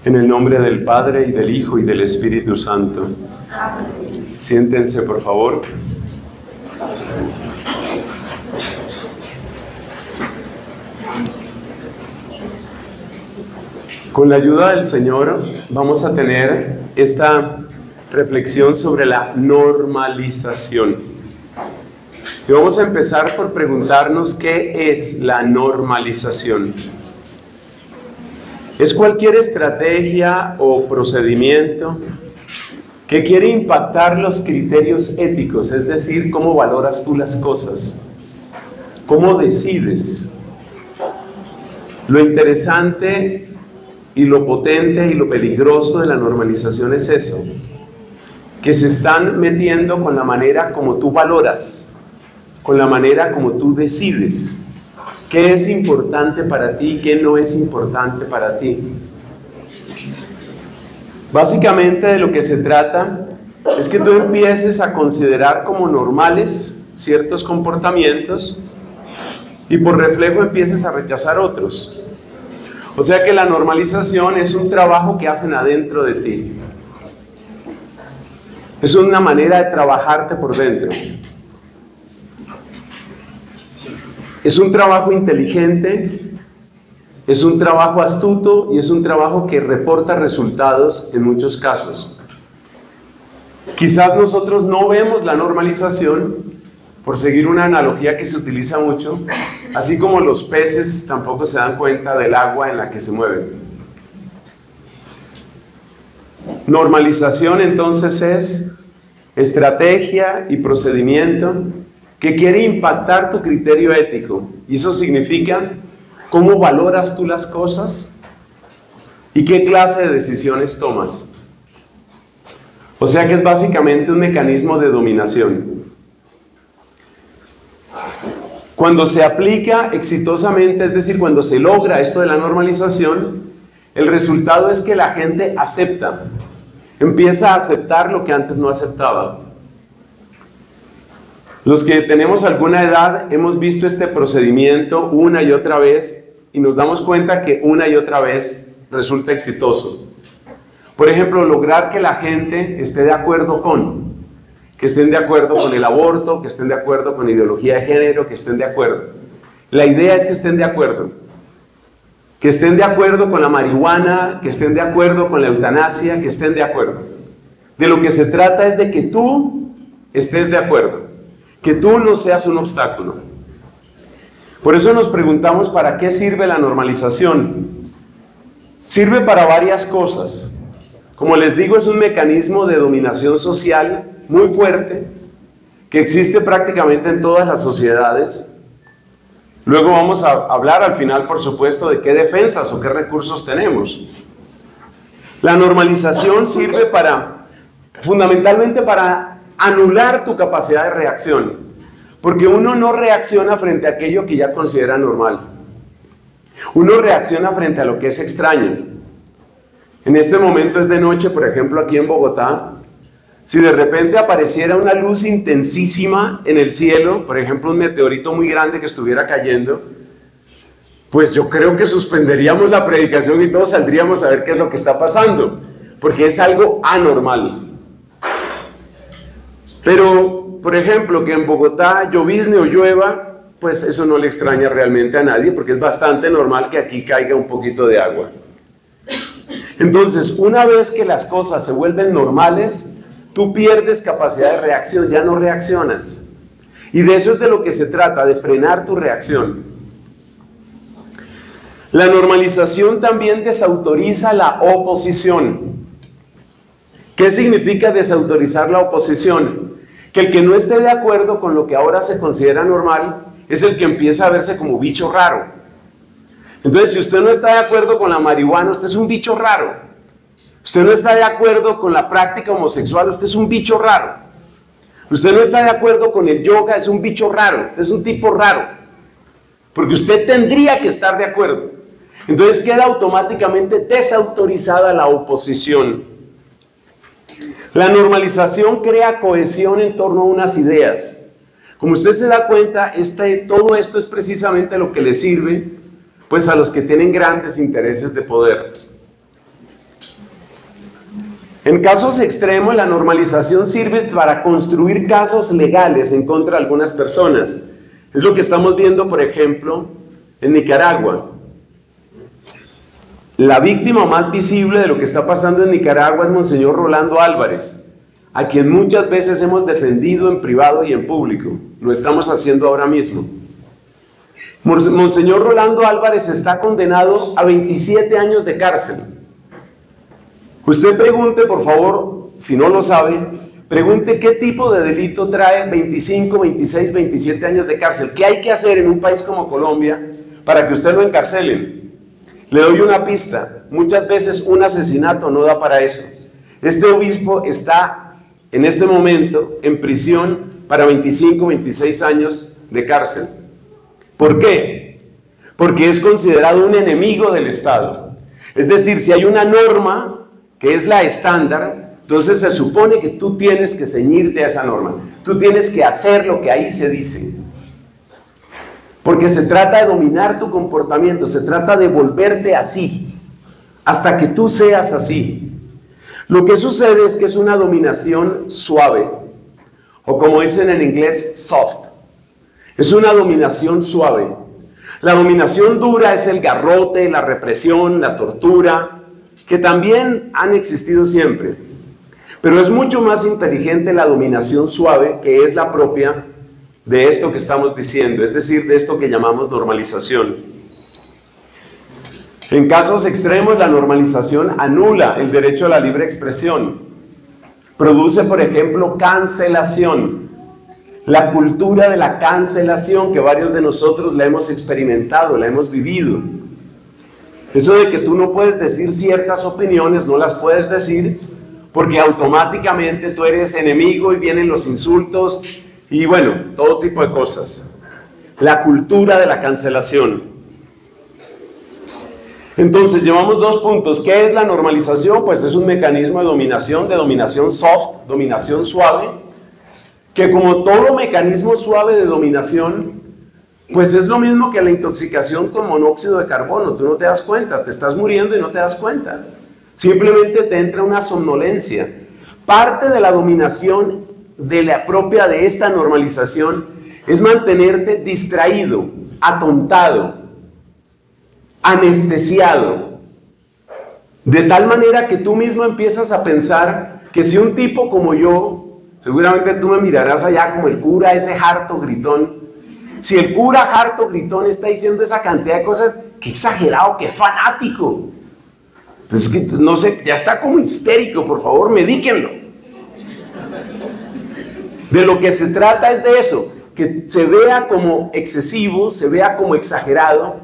En el nombre del Padre, y del Hijo, y del Espíritu Santo. Amén. Siéntense, por favor. Con la ayuda del Señor vamos a tener esta reflexión sobre la normalización. Y vamos a empezar por preguntarnos qué es la normalización. Es cualquier estrategia o procedimiento que quiere impactar los criterios éticos, es decir, cómo valoras tú las cosas, cómo decides. Lo interesante y lo potente y lo peligroso de la normalización es eso, que se están metiendo con la manera como tú valoras, con la manera como tú decides. ¿Qué es importante para ti? ¿Qué no es importante para ti? Básicamente de lo que se trata es que tú empieces a considerar como normales ciertos comportamientos y por reflejo empieces a rechazar otros. O sea que la normalización es un trabajo que hacen adentro de ti. Es una manera de trabajarte por dentro. Es un trabajo inteligente, es un trabajo astuto y es un trabajo que reporta resultados en muchos casos. Quizás nosotros no vemos la normalización, por seguir una analogía que se utiliza mucho, así como los peces tampoco se dan cuenta del agua en la que se mueven. Normalización entonces es estrategia y procedimiento que quiere impactar tu criterio ético, y eso significa cómo valoras tú las cosas y qué clase de decisiones tomas. O sea que es básicamente un mecanismo de dominación. Cuando se aplica exitosamente, es decir, cuando se logra esto de la normalización, el resultado es que la gente acepta, empieza a aceptar lo que antes no aceptaba. Los que tenemos alguna edad hemos visto este procedimiento una y otra vez y nos damos cuenta que una y otra vez resulta exitoso. Por ejemplo, lograr que la gente esté de acuerdo que estén de acuerdo con el aborto, que estén de acuerdo con ideología de género, que estén de acuerdo. La idea es que estén de acuerdo. Que estén de acuerdo con la marihuana, que estén de acuerdo con la eutanasia, que estén de acuerdo. De lo que se trata es de que tú estés de acuerdo. Que tú no seas un obstáculo. Por eso nos preguntamos ¿para qué sirve la normalización? Sirve para varias cosas. Como les digo, es un mecanismo de dominación social muy fuerte que existe prácticamente en todas las sociedades. Luego vamos a hablar al final, por supuesto, de qué defensas o qué recursos tenemos. La normalización sirve fundamentalmente para anular tu capacidad de reacción, porque uno no reacciona frente a aquello que ya considera normal. Uno reacciona frente a lo que es extraño. En este momento es de noche, por ejemplo, aquí en Bogotá. Si de repente apareciera una luz intensísima en el cielo, por ejemplo, un meteorito muy grande que estuviera cayendo, pues yo creo que suspenderíamos la predicación y todos saldríamos a ver qué es lo que está pasando, porque es algo anormal. Pero, por ejemplo, que en Bogotá llovizne o llueva, pues eso no le extraña realmente a nadie, porque es bastante normal que aquí caiga un poquito de agua. Entonces, una vez que las cosas se vuelven normales, tú pierdes capacidad de reacción, ya no reaccionas. Y de eso es de lo que se trata, de frenar tu reacción. La normalización también desautoriza la oposición. ¿Qué significa desautorizar la oposición? Que el que no esté de acuerdo con lo que ahora se considera normal es el que empieza a verse como bicho raro. Entonces, si usted no está de acuerdo con la marihuana, usted es un bicho raro. Usted no está de acuerdo con la práctica homosexual, usted es un bicho raro. Usted no está de acuerdo con el yoga, es un bicho raro, usted es un tipo raro. Porque usted tendría que estar de acuerdo. Entonces queda automáticamente desautorizada la oposición. La normalización crea cohesión en torno a unas ideas. Como usted se da cuenta, todo esto es precisamente lo que le sirve pues a los que tienen grandes intereses de poder. En casos extremos, la normalización sirve para construir casos legales en contra de algunas personas. Es lo que estamos viendo, por ejemplo, en Nicaragua. La víctima más visible de lo que está pasando en Nicaragua es Monseñor Rolando Álvarez, a quien muchas veces hemos defendido en privado y en público. Lo estamos haciendo ahora mismo. Monseñor Rolando Álvarez está condenado a 27 años de cárcel. Usted pregunte, por favor, si no lo sabe, pregunte qué tipo de delito trae 25, 26, 27 años de cárcel. ¿Qué hay que hacer en un país como Colombia para que usted lo encarcelen? Le doy una pista. Muchas veces un asesinato no da para eso. Este obispo está en este momento en prisión para 25, 26 años de cárcel. ¿Por qué? Porque es considerado un enemigo del Estado. Es decir, si hay una norma que es la estándar, entonces se supone que tú tienes que ceñirte a esa norma. Tú tienes que hacer lo que ahí se dice. Porque se trata de dominar tu comportamiento, se trata de volverte así, hasta que tú seas así. Lo que sucede es que es una dominación suave, o como dicen en inglés, soft. Es una dominación suave. La dominación dura es el garrote, la represión, la tortura, que también han existido siempre. Pero es mucho más inteligente la dominación suave, que es la propia de esto que estamos diciendo, es decir, de esto que llamamos normalización. En casos extremos, la normalización anula el derecho a la libre expresión. Produce, por ejemplo, cancelación. La cultura de la cancelación, que varios de nosotros la hemos experimentado, la hemos vivido. Eso de que tú no puedes decir ciertas opiniones, no las puedes decir, porque automáticamente tú eres enemigo y vienen los insultos y bueno, todo tipo de cosas. La cultura de la cancelación. Entonces, llevamos 2 puntos. ¿Qué es la normalización? Pues es un mecanismo de dominación soft, dominación suave, que como todo mecanismo suave de dominación, pues es lo mismo que la intoxicación con monóxido de carbono. Tú no te das cuenta, te estás muriendo y no te das cuenta. Simplemente te entra una somnolencia. Parte de la dominación propia de esta normalización es mantenerte distraído, atontado, anestesiado, de tal manera que tú mismo empiezas a pensar que si un tipo como yo, seguramente tú me mirarás allá como el cura ese harto gritón, si el cura harto gritón está diciendo esa cantidad de cosas, qué exagerado, qué fanático, pues es que no sé, ya está como histérico, por favor, medíquenlo. De lo que se trata es de eso, que se vea como excesivo, se vea como exagerado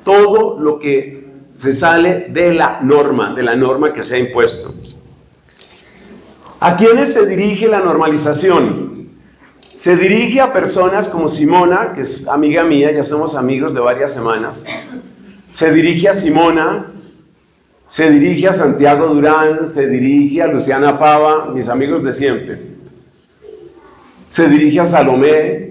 todo lo que se sale de la norma que se ha impuesto. ¿A quiénes se dirige la normalización? Se dirige a personas como Simona, que es amiga mía, ya somos amigos de varias semanas. Se dirige a Simona, se dirige a Santiago Durán, se dirige a Luciana Pava, mis amigos de siempre. Se dirige a Salomé,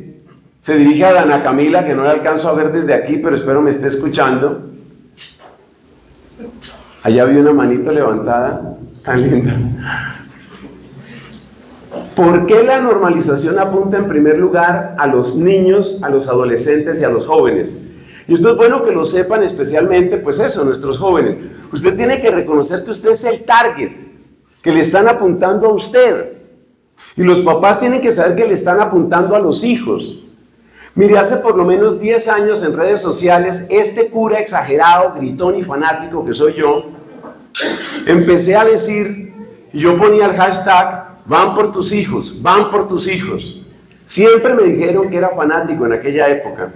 se dirige a Dana Camila, que no la alcanzo a ver desde aquí, pero espero me esté escuchando. Allá vi una manito levantada, tan linda. ¿Por qué la normalización apunta en primer lugar a los niños, a los adolescentes y a los jóvenes? Y esto es bueno que lo sepan especialmente, pues eso, nuestros jóvenes. Usted tiene que reconocer que usted es el target, que le están apuntando a usted. Y los papás tienen que saber que le están apuntando a los hijos. Mire, hace por lo menos 10 años en redes sociales, este cura exagerado, gritón y fanático que soy yo, empecé a decir, y yo ponía el hashtag, van por tus hijos, van por tus hijos. Siempre me dijeron que era fanático en aquella época.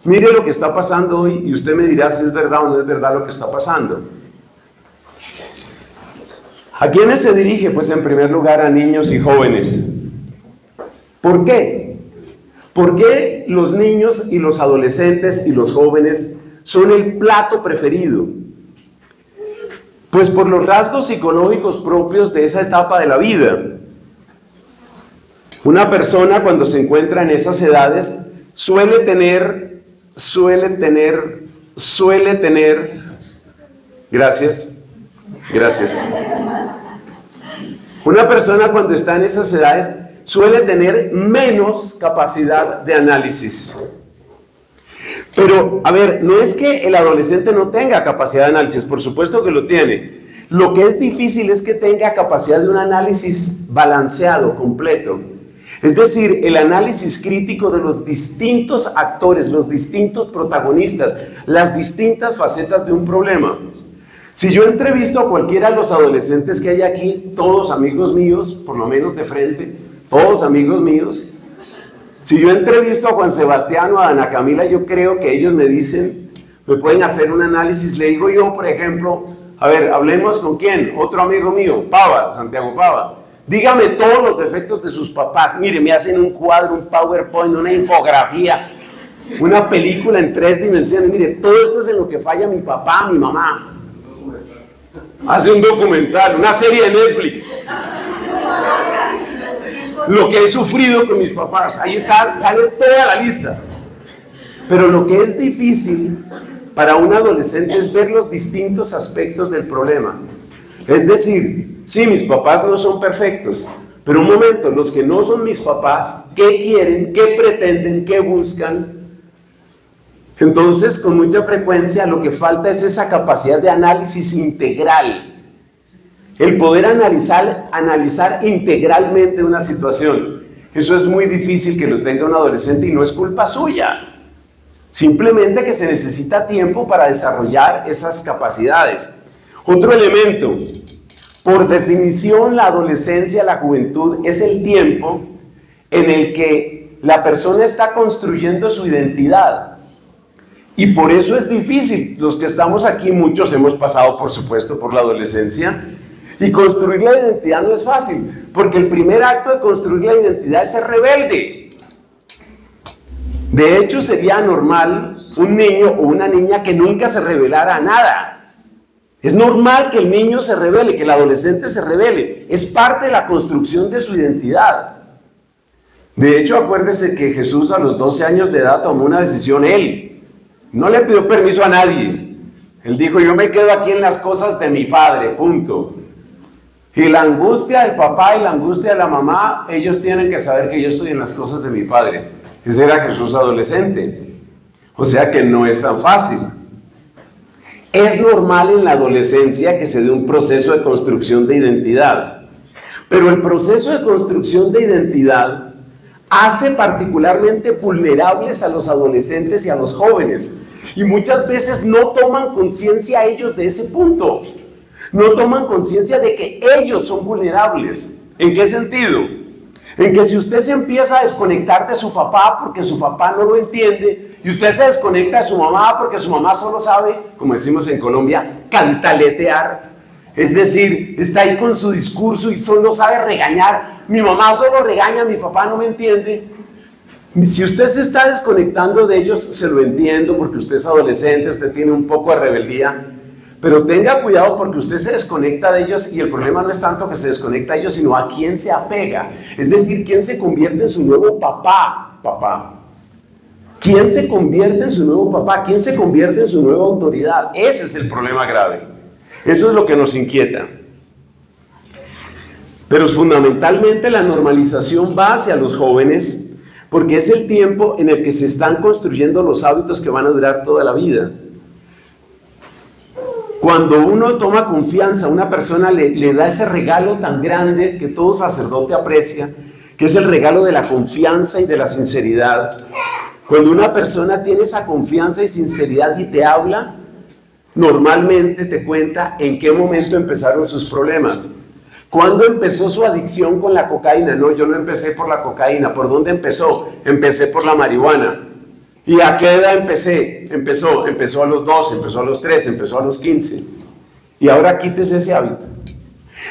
Mire lo que está pasando hoy y usted me dirá si es verdad o no es verdad lo que está pasando. ¿A quiénes se dirige? Pues en primer lugar a niños y jóvenes. ¿Por qué? ¿Por qué los niños y los adolescentes y los jóvenes son el plato preferido? Pues por los rasgos psicológicos propios de esa etapa de la vida. Una persona cuando se encuentra en esas edades suele tener, gracias, Una persona cuando está en esas edades suele tener menos capacidad de análisis. Pero, a ver, no es que el adolescente no tenga capacidad de análisis, por supuesto que lo tiene. Lo que es difícil es que tenga capacidad de un análisis balanceado, completo. Es decir, el análisis crítico de los distintos actores, los distintos protagonistas, las distintas facetas de un problema. Si yo entrevisto a cualquiera de los adolescentes que hay aquí, todos amigos míos, por lo menos de frente, todos amigos míos, si yo entrevisto a Juan Sebastián o a Ana Camila, yo creo que ellos me dicen, me pueden hacer un análisis. Le digo yo, por ejemplo, a ver, hablemos con quién, otro amigo mío, Pava, Santiago Pava. Dígame todos los defectos de sus papás. Mire, me hacen un cuadro, un PowerPoint, una infografía, una película en 3 dimensiones. Mire, todo esto es en lo que falla mi papá, mi mamá. Hace un documental, una serie de Netflix. Lo que he sufrido con mis papás, ahí está, sale toda la lista. Pero lo que es difícil para un adolescente es ver los distintos aspectos del problema. Es decir, sí, mis papás no son perfectos, pero un momento, los que no son mis papás, ¿qué quieren? ¿Qué pretenden? ¿Qué buscan? Entonces, con mucha frecuencia, lo que falta es esa capacidad de análisis integral. El poder analizar integralmente una situación. Eso es muy difícil que lo tenga un adolescente y no es culpa suya. Simplemente que se necesita tiempo para desarrollar esas capacidades. Otro elemento, por definición, la adolescencia, la juventud, es el tiempo en el que la persona está construyendo su identidad. Y por eso es difícil. Los que estamos aquí, muchos hemos pasado, por supuesto, por la adolescencia. Y construir la identidad no es fácil, porque el primer acto de construir la identidad es ser rebelde. De hecho, sería normal un niño o una niña que nunca se rebelara a nada. Es normal que el niño se rebele, que el adolescente se rebele. Es parte de la construcción de su identidad. De hecho, acuérdese que Jesús a los 12 años de edad tomó una decisión él. No le pidió permiso a nadie. Él dijo, yo me quedo aquí en las cosas de mi padre, punto. Y la angustia del papá y la angustia de la mamá, ellos tienen que saber que yo estoy en las cosas de mi padre. Ese era Jesús adolescente. O sea que no es tan fácil. Es normal en la adolescencia que se dé un proceso de construcción de identidad. Pero el proceso de construcción de identidad hace particularmente vulnerables a los adolescentes y a los jóvenes. Y muchas veces no toman conciencia ellos de ese punto. No toman conciencia de que ellos son vulnerables. ¿En qué sentido? En que si usted se empieza a desconectar de su papá porque su papá no lo entiende, y usted se desconecta de su mamá porque su mamá solo sabe, como decimos en Colombia, cantaletear, es decir, está ahí con su discurso y solo sabe regañar, mi mamá solo regaña, mi papá no me entiende. Si usted se está desconectando de ellos, se lo entiendo porque usted es adolescente, usted tiene un poco de rebeldía. Pero tenga cuidado porque usted se desconecta de ellos y el problema no es tanto que se desconecta de ellos, sino a quién se apega. Es decir, quién se convierte en su nuevo papá. ¿Quién se convierte en su nuevo papá? ¿Quién se convierte en su nueva autoridad? Ese es el problema grave. Eso es lo que nos inquieta. Pero fundamentalmente la normalización va hacia los jóvenes porque es el tiempo en el que se están construyendo los hábitos que van a durar toda la vida. Cuando uno toma confianza, una persona le da ese regalo tan grande que todo sacerdote aprecia, que es el regalo de la confianza y de la sinceridad. Cuando una persona tiene esa confianza y sinceridad y te habla, normalmente te cuenta en qué momento empezaron sus problemas. ¿Cuándo empezó su adicción con la cocaína? No, yo no empecé por la cocaína. ¿Por dónde empezó? Empecé por la marihuana. ¿Y a qué edad empezó? Empezó a los 12, empezó a los 13, empezó a los 15. Y ahora quítese ese hábito.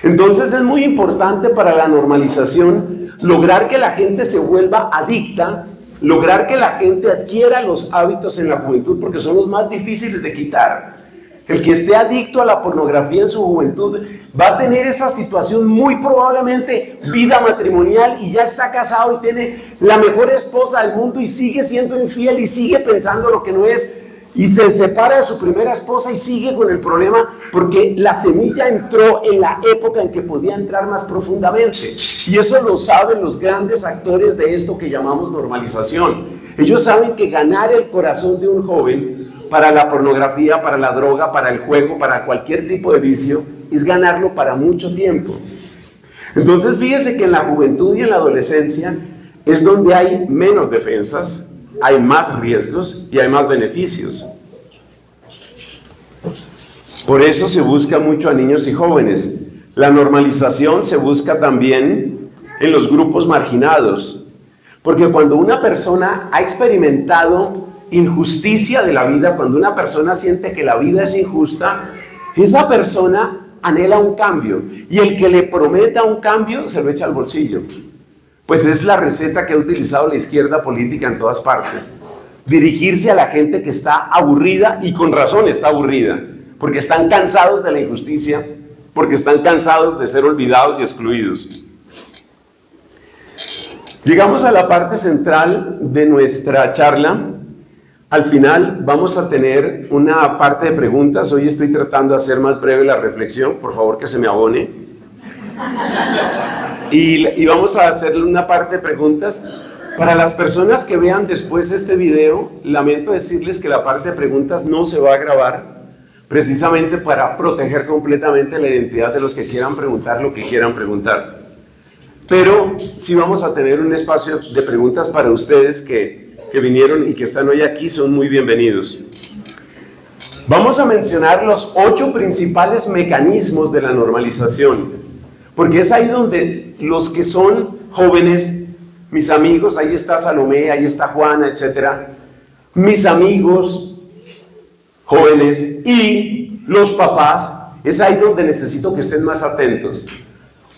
Entonces es muy importante para la normalización lograr que la gente se vuelva adicta, lograr que la gente adquiera los hábitos en la juventud, porque son los más difíciles de quitar. El que esté adicto a la pornografía en su juventud va a tener esa situación muy probablemente vida matrimonial y ya está casado y tiene la mejor esposa del mundo y sigue siendo infiel y sigue pensando lo que no es. y se separa de su primera esposa y sigue con el problema porque la semilla entró en la época en que podía entrar más profundamente. Y eso lo saben los grandes actores de esto que llamamos normalización. Ellos saben que ganar el corazón de un joven para la pornografía, para la droga, para el juego, para cualquier tipo de vicio, es ganarlo para mucho tiempo. Entonces fíjese que en la juventud y en la adolescencia es donde hay menos defensas, hay más riesgos y hay más beneficios. Por eso se busca mucho a niños y jóvenes. La normalización se busca también en los grupos marginados, porque cuando una persona ha experimentado injusticia de la vida, cuando una persona siente que la vida es injusta, esa persona anhela un cambio, y el que le prometa un cambio se lo echa al bolsillo. Pues es la receta que ha utilizado la izquierda política en todas partes. Dirigirse a la gente que está aburrida, y con razón está aburrida, porque están cansados de la injusticia, porque están cansados de ser olvidados y excluidos. Llegamos a la parte central de nuestra charla. Al final vamos a tener una parte de preguntas. Hoy estoy tratando de hacer más breve la reflexión, por favor que se me abone. Y vamos a hacerle una parte de preguntas. Para las personas que vean después este video, lamento decirles que la parte de preguntas no se va a grabar, precisamente para proteger completamente la identidad de los que quieran preguntar lo que quieran preguntar. Pero sí vamos a tener un espacio de preguntas para ustedes que vinieron y que están hoy aquí, son muy bienvenidos. Vamos a mencionar los 8 principales mecanismos de la normalización, porque es ahí donde los que son jóvenes, mis amigos, ahí está Salomé, ahí está Juana, etcétera, mis amigos jóvenes y los papás, es ahí donde necesito que estén más atentos.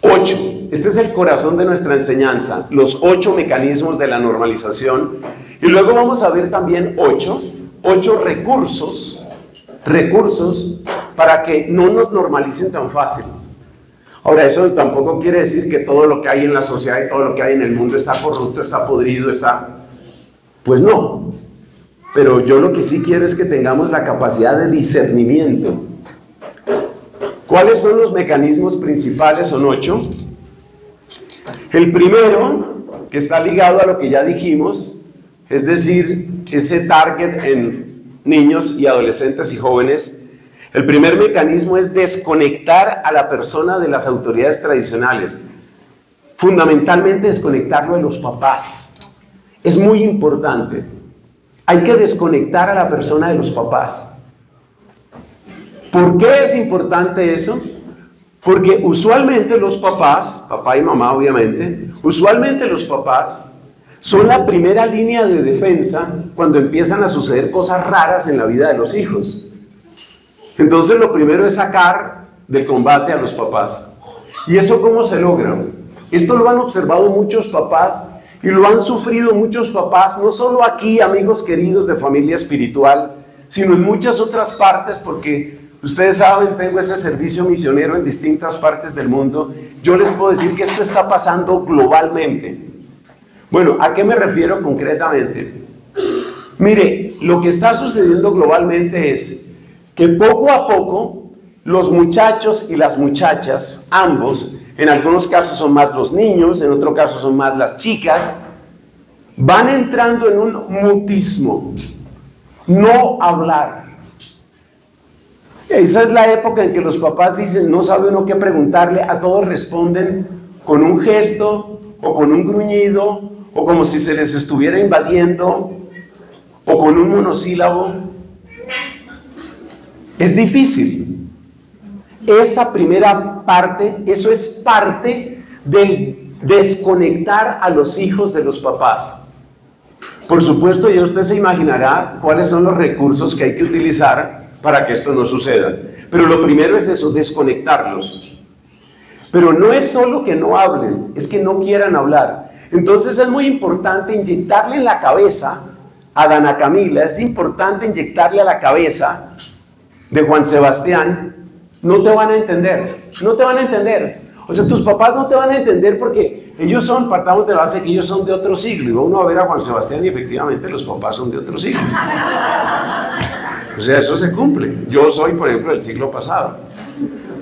8. Este es el corazón de nuestra enseñanza, los 8 mecanismos de la normalización. Y luego vamos a ver también 8 recursos para que no nos normalicen tan fácil. Ahora, eso tampoco quiere decir que todo lo que hay en la sociedad y todo lo que hay en el mundo está corrupto, está podrido, pues no. Pero yo lo que sí quiero es que tengamos la capacidad de discernimiento. ¿Cuáles son los mecanismos principales? Son 8. El primero, que está ligado a lo que ya dijimos, es decir, ese target en niños y adolescentes y jóvenes. El primer mecanismo es desconectar a la persona de las autoridades tradicionales. Fundamentalmente desconectarlo de los papás. Es muy importante. Hay que desconectar a la persona de los papás. ¿Por qué es importante eso? Porque usualmente los papás, papá y mamá obviamente, usualmente los papás son la primera línea de defensa cuando empiezan a suceder cosas raras en la vida de los hijos. Entonces lo primero es sacar del combate a los papás. ¿Y eso cómo se logra? Esto lo han observado muchos papás y lo han sufrido muchos papás, no solo aquí, amigos queridos de familia espiritual, sino en muchas otras partes, porque ustedes saben, tengo ese servicio misionero en distintas partes del mundo. Yo les puedo decir que esto está pasando globalmente. Bueno, ¿a qué me refiero concretamente? Mire, lo que está sucediendo globalmente es que poco a poco los muchachos y las muchachas, ambos, en algunos casos son más los niños, en otros casos son más las chicas, van entrando en un mutismo, no hablar. Esa es la época en que los papás dicen, no sabe uno qué preguntarle, a todos responden con un gesto o con un gruñido o como si se les estuviera invadiendo o con un monosílabo. Es difícil. Esa primera parte, eso es parte del desconectar a los hijos de los papás. Por supuesto, ya usted se imaginará cuáles son los recursos que hay que utilizar para que esto no suceda. Pero lo primero es eso, desconectarlos. Pero no es solo que no hablen, es que no quieran hablar. Entonces es muy importante inyectarle en la cabeza a Dana Camila, es importante inyectarle a la cabeza de Juan Sebastián, no te van a entender, no te van a entender. O sea, tus papás no te van a entender porque ellos son, partamos de la base que ellos son de otro siglo. Y va uno a ver a Juan Sebastián y efectivamente los papás son de otro siglo. O sea, eso se cumple. Yo soy, por ejemplo, del siglo pasado.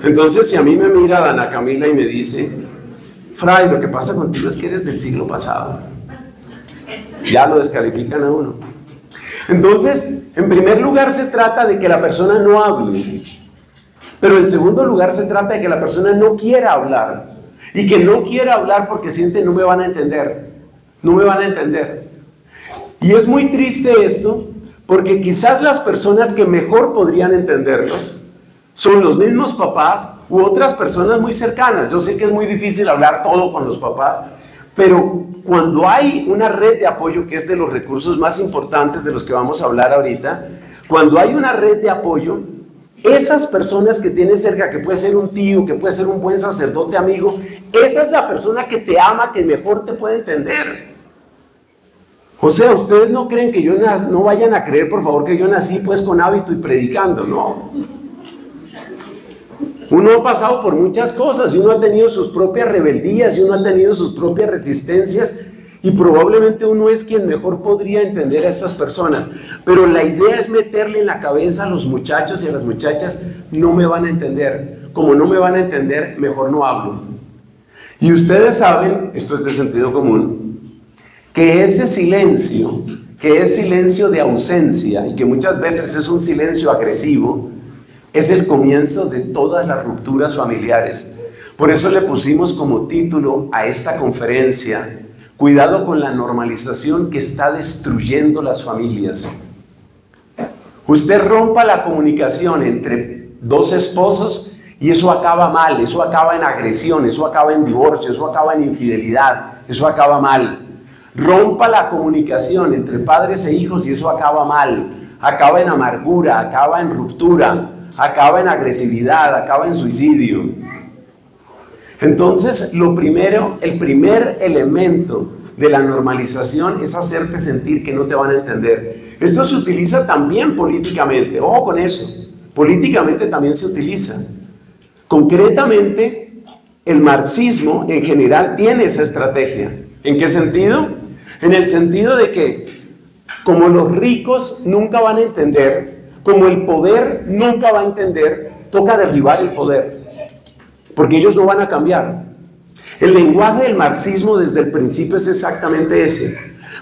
Entonces, si a mí me mira Dana Camila y me dice, Fray, lo que pasa contigo es que eres del siglo pasado, ya lo descalifican a uno. Entonces, en primer lugar se trata de que la persona no hable, pero en segundo lugar se trata de que la persona no quiera hablar, y que no quiera hablar porque siente no me van a entender, no me van a entender. Y es muy triste esto, porque quizás las personas que mejor podrían entenderlos son los mismos papás u otras personas muy cercanas. Yo sé que es muy difícil hablar todo con los papás, pero cuando hay una red de apoyo, que es de los recursos más importantes de los que vamos a hablar ahorita, cuando hay una red de apoyo, esas personas que tienes cerca, que puede ser un tío, que puede ser un buen sacerdote amigo, esa es la persona que te ama, que mejor te puede entender. O sea, ustedes no creen que no vayan a creer, por favor, que yo nací pues con hábito y predicando, no. Uno ha pasado por muchas cosas y uno ha tenido sus propias rebeldías y uno ha tenido sus propias resistencias y probablemente uno es quien mejor podría entender a estas personas. Pero la idea es meterle en la cabeza a los muchachos y a las muchachas, no me van a entender. Como no me van a entender, mejor no hablo. Y ustedes saben, esto es de sentido común, que ese silencio, que es silencio de ausencia y que muchas veces es un silencio agresivo, es el comienzo de todas las rupturas familiares. Por eso le pusimos como título a esta conferencia, cuidado con la normalización que está destruyendo las familias. Usted rompa la comunicación entre dos esposos y eso acaba mal, eso acaba en agresión, eso acaba en divorcio, eso acaba en infidelidad, eso acaba mal. Rompa la comunicación entre padres e hijos y eso acaba mal, acaba en amargura, acaba en ruptura, acaba en agresividad, acaba en suicidio. Entonces, el primer elemento de la normalización es hacerte sentir que no te van a entender. Esto se utiliza también políticamente, ojo con eso, políticamente también se utiliza. Concretamente, el marxismo en general tiene esa estrategia. ¿En qué sentido? En el sentido de que, como los ricos nunca van a entender, como el poder nunca va a entender, toca derribar el poder, porque ellos no van a cambiar. El lenguaje del marxismo desde el principio es exactamente ese,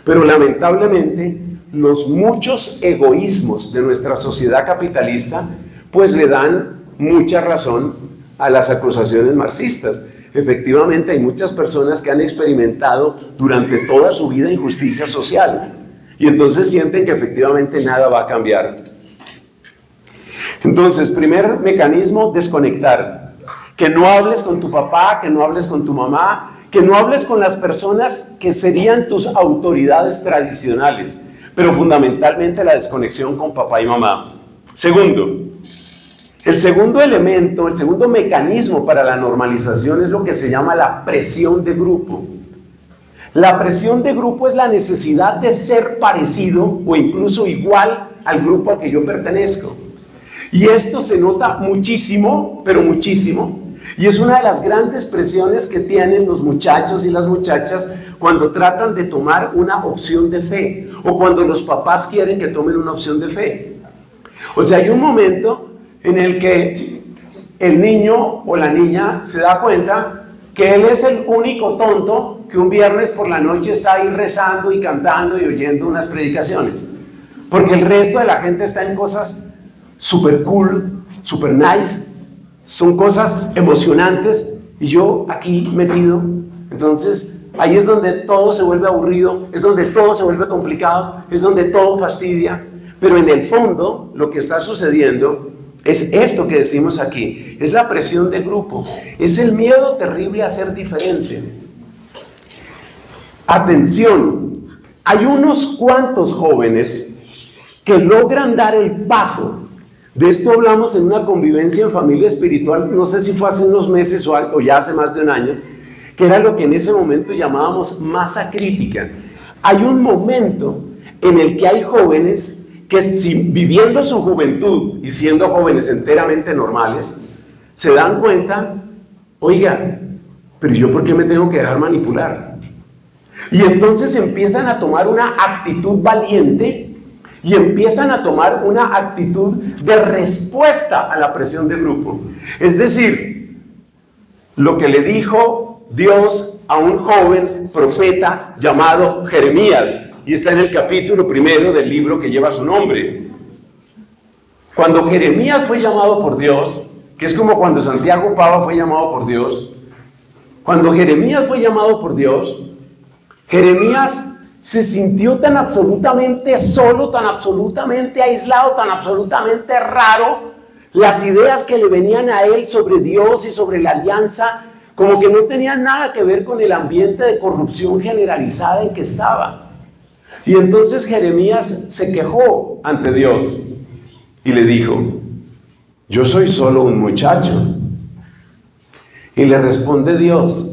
pero lamentablemente los muchos egoísmos de nuestra sociedad capitalista pues le dan mucha razón a las acusaciones marxistas. Efectivamente hay muchas personas que han experimentado durante toda su vida injusticia social y entonces sienten que efectivamente nada va a cambiar. Entonces, primer mecanismo, desconectar. Que no hables con tu papá, que no hables con tu mamá, que no hables con las personas que serían tus autoridades tradicionales, pero fundamentalmente la desconexión con papá y mamá. Segundo, el segundo elemento, el segundo mecanismo para la normalización es lo que se llama la presión de grupo. La presión de grupo es la necesidad de ser parecido o incluso igual al grupo al que yo pertenezco. Y esto se nota muchísimo, pero muchísimo, y es una de las grandes presiones que tienen los muchachos y las muchachas cuando tratan de tomar una opción de fe, o cuando los papás quieren que tomen una opción de fe. O sea, hay un momento en el que el niño o la niña se da cuenta que él es el único tonto que un viernes por la noche está ahí rezando y cantando y oyendo unas predicaciones, porque el resto de la gente está en cosas super cool, super nice, son cosas emocionantes y yo aquí metido. Entonces ahí es donde todo se vuelve aburrido, es donde todo se vuelve complicado, es donde todo fastidia. Pero en el fondo lo que está sucediendo es esto que decimos aquí, es la presión de grupo, es el miedo terrible a ser diferente. Atención, hay unos cuantos jóvenes que logran dar el paso. De esto hablamos en una convivencia en familia espiritual, no sé si fue hace unos meses o ya hace más de un año, que era lo que en ese momento llamábamos masa crítica. Hay un momento en el que hay jóvenes que viviendo su juventud y siendo jóvenes enteramente normales, se dan cuenta, oiga, pero ¿yo por qué me tengo que dejar manipular? Y entonces empiezan a tomar una actitud valiente y empiezan a tomar una actitud de respuesta a la presión de grupo. Es decir, lo que le dijo Dios a un joven profeta llamado Jeremías, y está en el capítulo 1 del libro que lleva su nombre. Cuando Jeremías fue llamado por Dios, que es como cuando Santiago Pava fue llamado por Dios, cuando Jeremías fue llamado por Dios, Jeremías se sintió tan absolutamente solo, tan absolutamente aislado, tan absolutamente raro. Las ideas que le venían a él sobre Dios y sobre la alianza, como que no tenían nada que ver con el ambiente de corrupción generalizada en que estaba. Y entonces Jeremías se quejó ante Dios y le dijo: yo soy solo un muchacho. Y le responde Dios: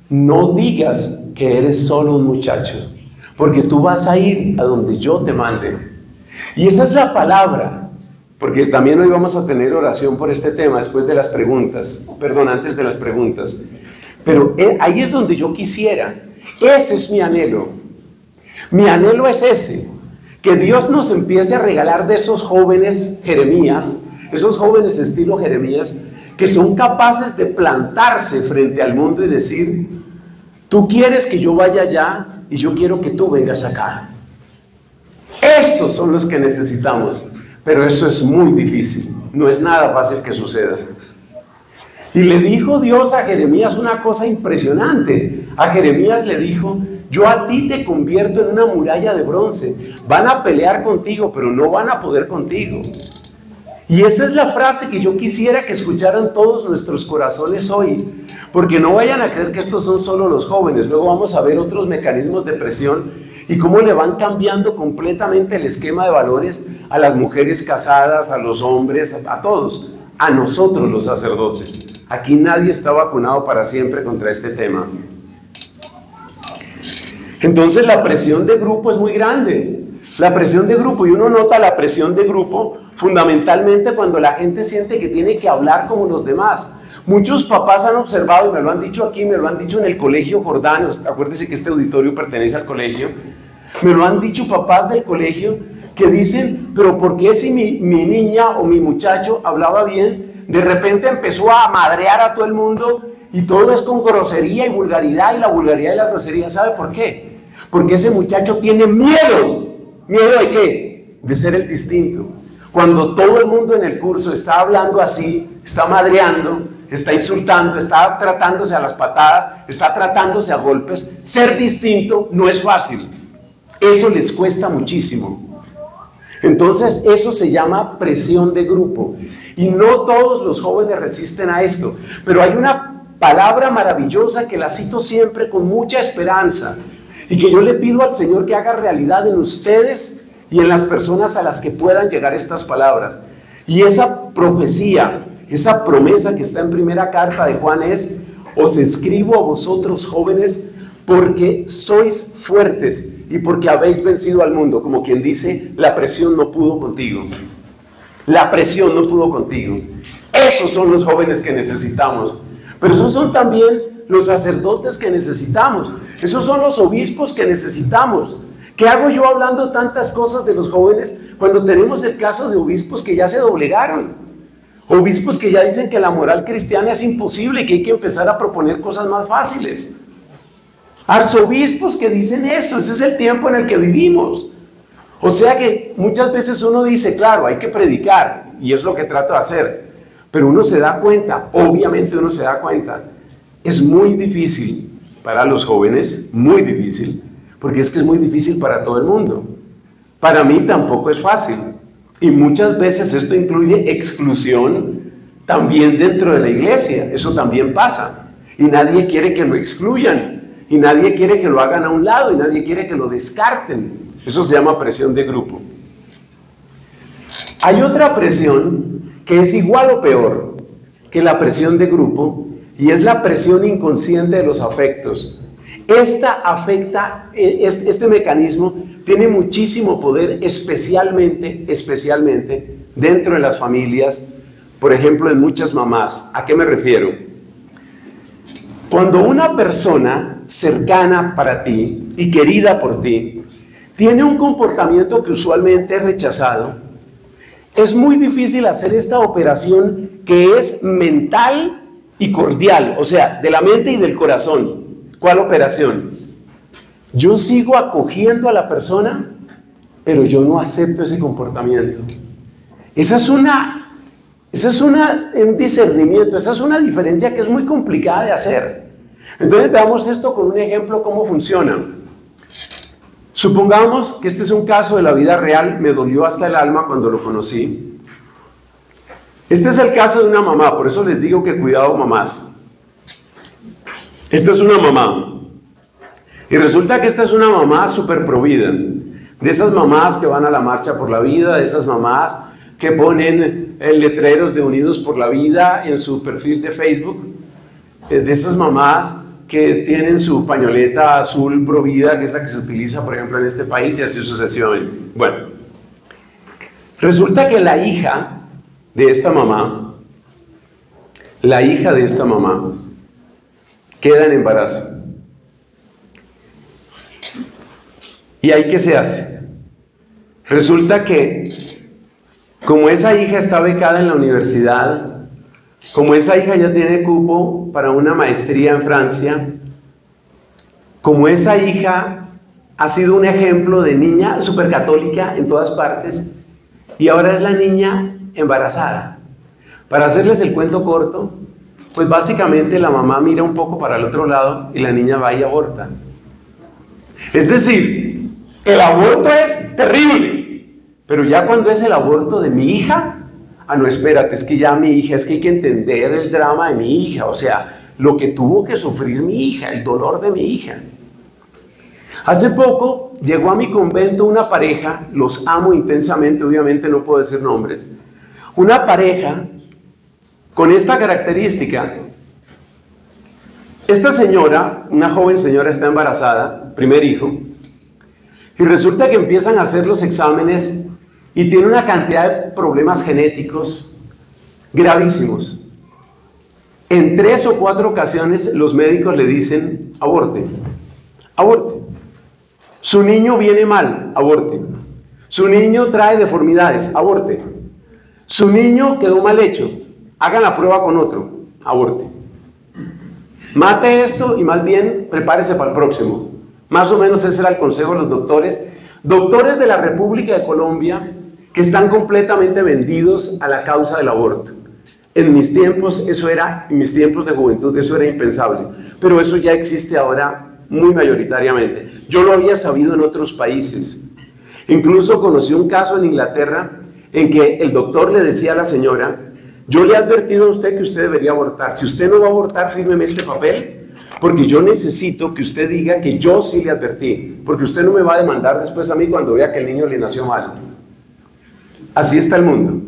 no digas que eres solo un muchacho, porque tú vas a ir a donde yo te mande. Y esa es la palabra, porque también hoy vamos a tener oración por este tema después de las preguntas, antes de las preguntas. Pero ahí es donde yo quisiera, ese es mi anhelo. Mi anhelo es ese, que Dios nos empiece a regalar de esos jóvenes Jeremías, esos jóvenes estilo Jeremías, que son capaces de plantarse frente al mundo y decir: tú quieres que yo vaya allá y yo quiero que tú vengas acá. Estos son los que necesitamos, pero eso es muy difícil, no es nada fácil que suceda. Y le dijo Dios a Jeremías una cosa impresionante. A Jeremías le dijo: yo a ti te convierto en una muralla de bronce. Van a pelear contigo, pero no van a poder contigo. Y esa es la frase que yo quisiera que escucharan todos nuestros corazones hoy, porque no vayan a creer que estos son solo los jóvenes. Luego vamos a ver otros mecanismos de presión y cómo le van cambiando completamente el esquema de valores a las mujeres casadas, a los hombres, a todos, a nosotros los sacerdotes. Aquí nadie está vacunado para siempre contra este tema. Entonces la presión de grupo es muy grande. La presión de grupo, y uno nota la presión de grupo fundamentalmente cuando la gente siente que tiene que hablar como los demás. Muchos papás han observado, y me lo han dicho aquí, me lo han dicho en el colegio Jordano, acuérdense que este auditorio pertenece al colegio, me lo han dicho papás del colegio que dicen: pero ¿por qué si mi niña o mi muchacho hablaba bien, de repente empezó a madrear a todo el mundo y todo es con grosería y vulgaridad, y la vulgaridad y la grosería? ¿Sabe por qué? Porque ese muchacho tiene miedo. ¿Miedo de qué? De ser el distinto. Cuando todo el mundo en el curso está hablando así, está madreando, está insultando, está tratándose a las patadas, está tratándose a golpes, ser distinto no es fácil. Eso les cuesta muchísimo. Entonces eso se llama presión de grupo. Y no todos los jóvenes resisten a esto. Pero hay una palabra maravillosa que la cito siempre con mucha esperanza, y que yo le pido al Señor que haga realidad en ustedes y en las personas a las que puedan llegar estas palabras. Y esa profecía, esa promesa que está en primera carta de Juan es: os escribo a vosotros jóvenes porque sois fuertes y porque habéis vencido al mundo. Como quien dice, la presión no pudo contigo. La presión no pudo contigo. Esos son los jóvenes que necesitamos. Pero esos son también los sacerdotes que necesitamos. Esos son los obispos que necesitamos. ¿Qué hago yo hablando tantas cosas de los jóvenes cuando tenemos el caso de obispos que ya se doblegaron? Obispos que ya dicen que la moral cristiana es imposible y que hay que empezar a proponer cosas más fáciles. Arzobispos que dicen eso. Ese es el tiempo en el que vivimos. O sea que muchas veces uno dice: claro, hay que predicar, y es lo que trato de hacer. Pero uno se da cuenta, obviamente uno se da cuenta, es muy difícil para los jóvenes, muy difícil, porque es que es muy difícil para todo el mundo. Para mí tampoco es fácil, y muchas veces esto incluye exclusión también dentro de la iglesia. Eso también pasa, y nadie quiere que lo excluyan, y nadie quiere que lo hagan a un lado, y nadie quiere que lo descarten. Eso se llama presión de grupo. Hay otra presión que es igual o peor que la presión de grupo, y es la presión inconsciente de los afectos. Este mecanismo tiene muchísimo poder, especialmente dentro de las familias, por ejemplo, en muchas mamás. ¿A qué me refiero? Cuando una persona cercana para ti y querida por ti tiene un comportamiento que usualmente es rechazado, es muy difícil hacer esta operación que es mental y cordial, o sea, de la mente y del corazón. ¿Cuál operación? Yo sigo acogiendo a la persona, pero yo no acepto ese comportamiento. Esa es un discernimiento, esa es una diferencia que es muy complicada de hacer. Entonces veamos esto con un ejemplo, cómo funciona. Supongamos que este es un caso de la vida real, me dolió hasta el alma cuando lo conocí. Este es el caso de una mamá, por eso les digo que cuidado mamás. Esta es una mamá. Y resulta que esta es una mamá súper provida. De esas mamás que van a la marcha por la vida, de esas mamás que ponen letreros de Unidos por la Vida en su perfil de Facebook, de esas mamás que tienen su pañoleta azul provida, que es la que se utiliza, por ejemplo, en este país, y así sucesivamente. Bueno, resulta que la hija de esta mamá queda en embarazo. ¿Y ahí qué se hace? Resulta que, como esa hija está becada en la universidad, como esa hija ya tiene cupo para una maestría en Francia, como esa hija ha sido un ejemplo de niña supercatólica en todas partes, y ahora es la niña embarazada. Para hacerles el cuento corto, pues básicamente la mamá mira un poco para el otro lado y la niña va y aborta. Es decir, el aborto es terrible, pero ya cuando es el aborto de mi hija, no, espérate, es que ya mi hija, es que hay que entender el drama de mi hija, o sea, lo que tuvo que sufrir mi hija, el dolor de mi hija. Hace poco llegó a mi convento una pareja, los amo intensamente, obviamente no puedo decir nombres, una pareja con esta característica. Esta señora, una joven señora, está embarazada, primer hijo, y resulta que empiezan a hacer los exámenes y tiene una cantidad de problemas genéticos gravísimos. En 3 o 4 ocasiones los médicos le dicen, aborte, aborte. Su niño viene mal, aborte. Su niño trae deformidades, aborte. Su niño quedó mal hecho, hagan la prueba con otro, aborte. Mate esto y más bien prepárese para el próximo. Más o menos ese era el consejo de los doctores de la República de Colombia, que están completamente vendidos a la causa del aborto. En mis tiempos en mis tiempos de juventud eso era impensable, pero eso ya existe ahora muy mayoritariamente. Yo lo había sabido en otros países. Incluso conocí un caso en Inglaterra en que el doctor le decía a la señora, yo le he advertido a usted que usted debería abortar. Si usted no va a abortar, fírmeme este papel, porque yo necesito que usted diga que yo sí le advertí, porque usted no me va a demandar después a mí cuando vea que el niño le nació mal. Así está el mundo.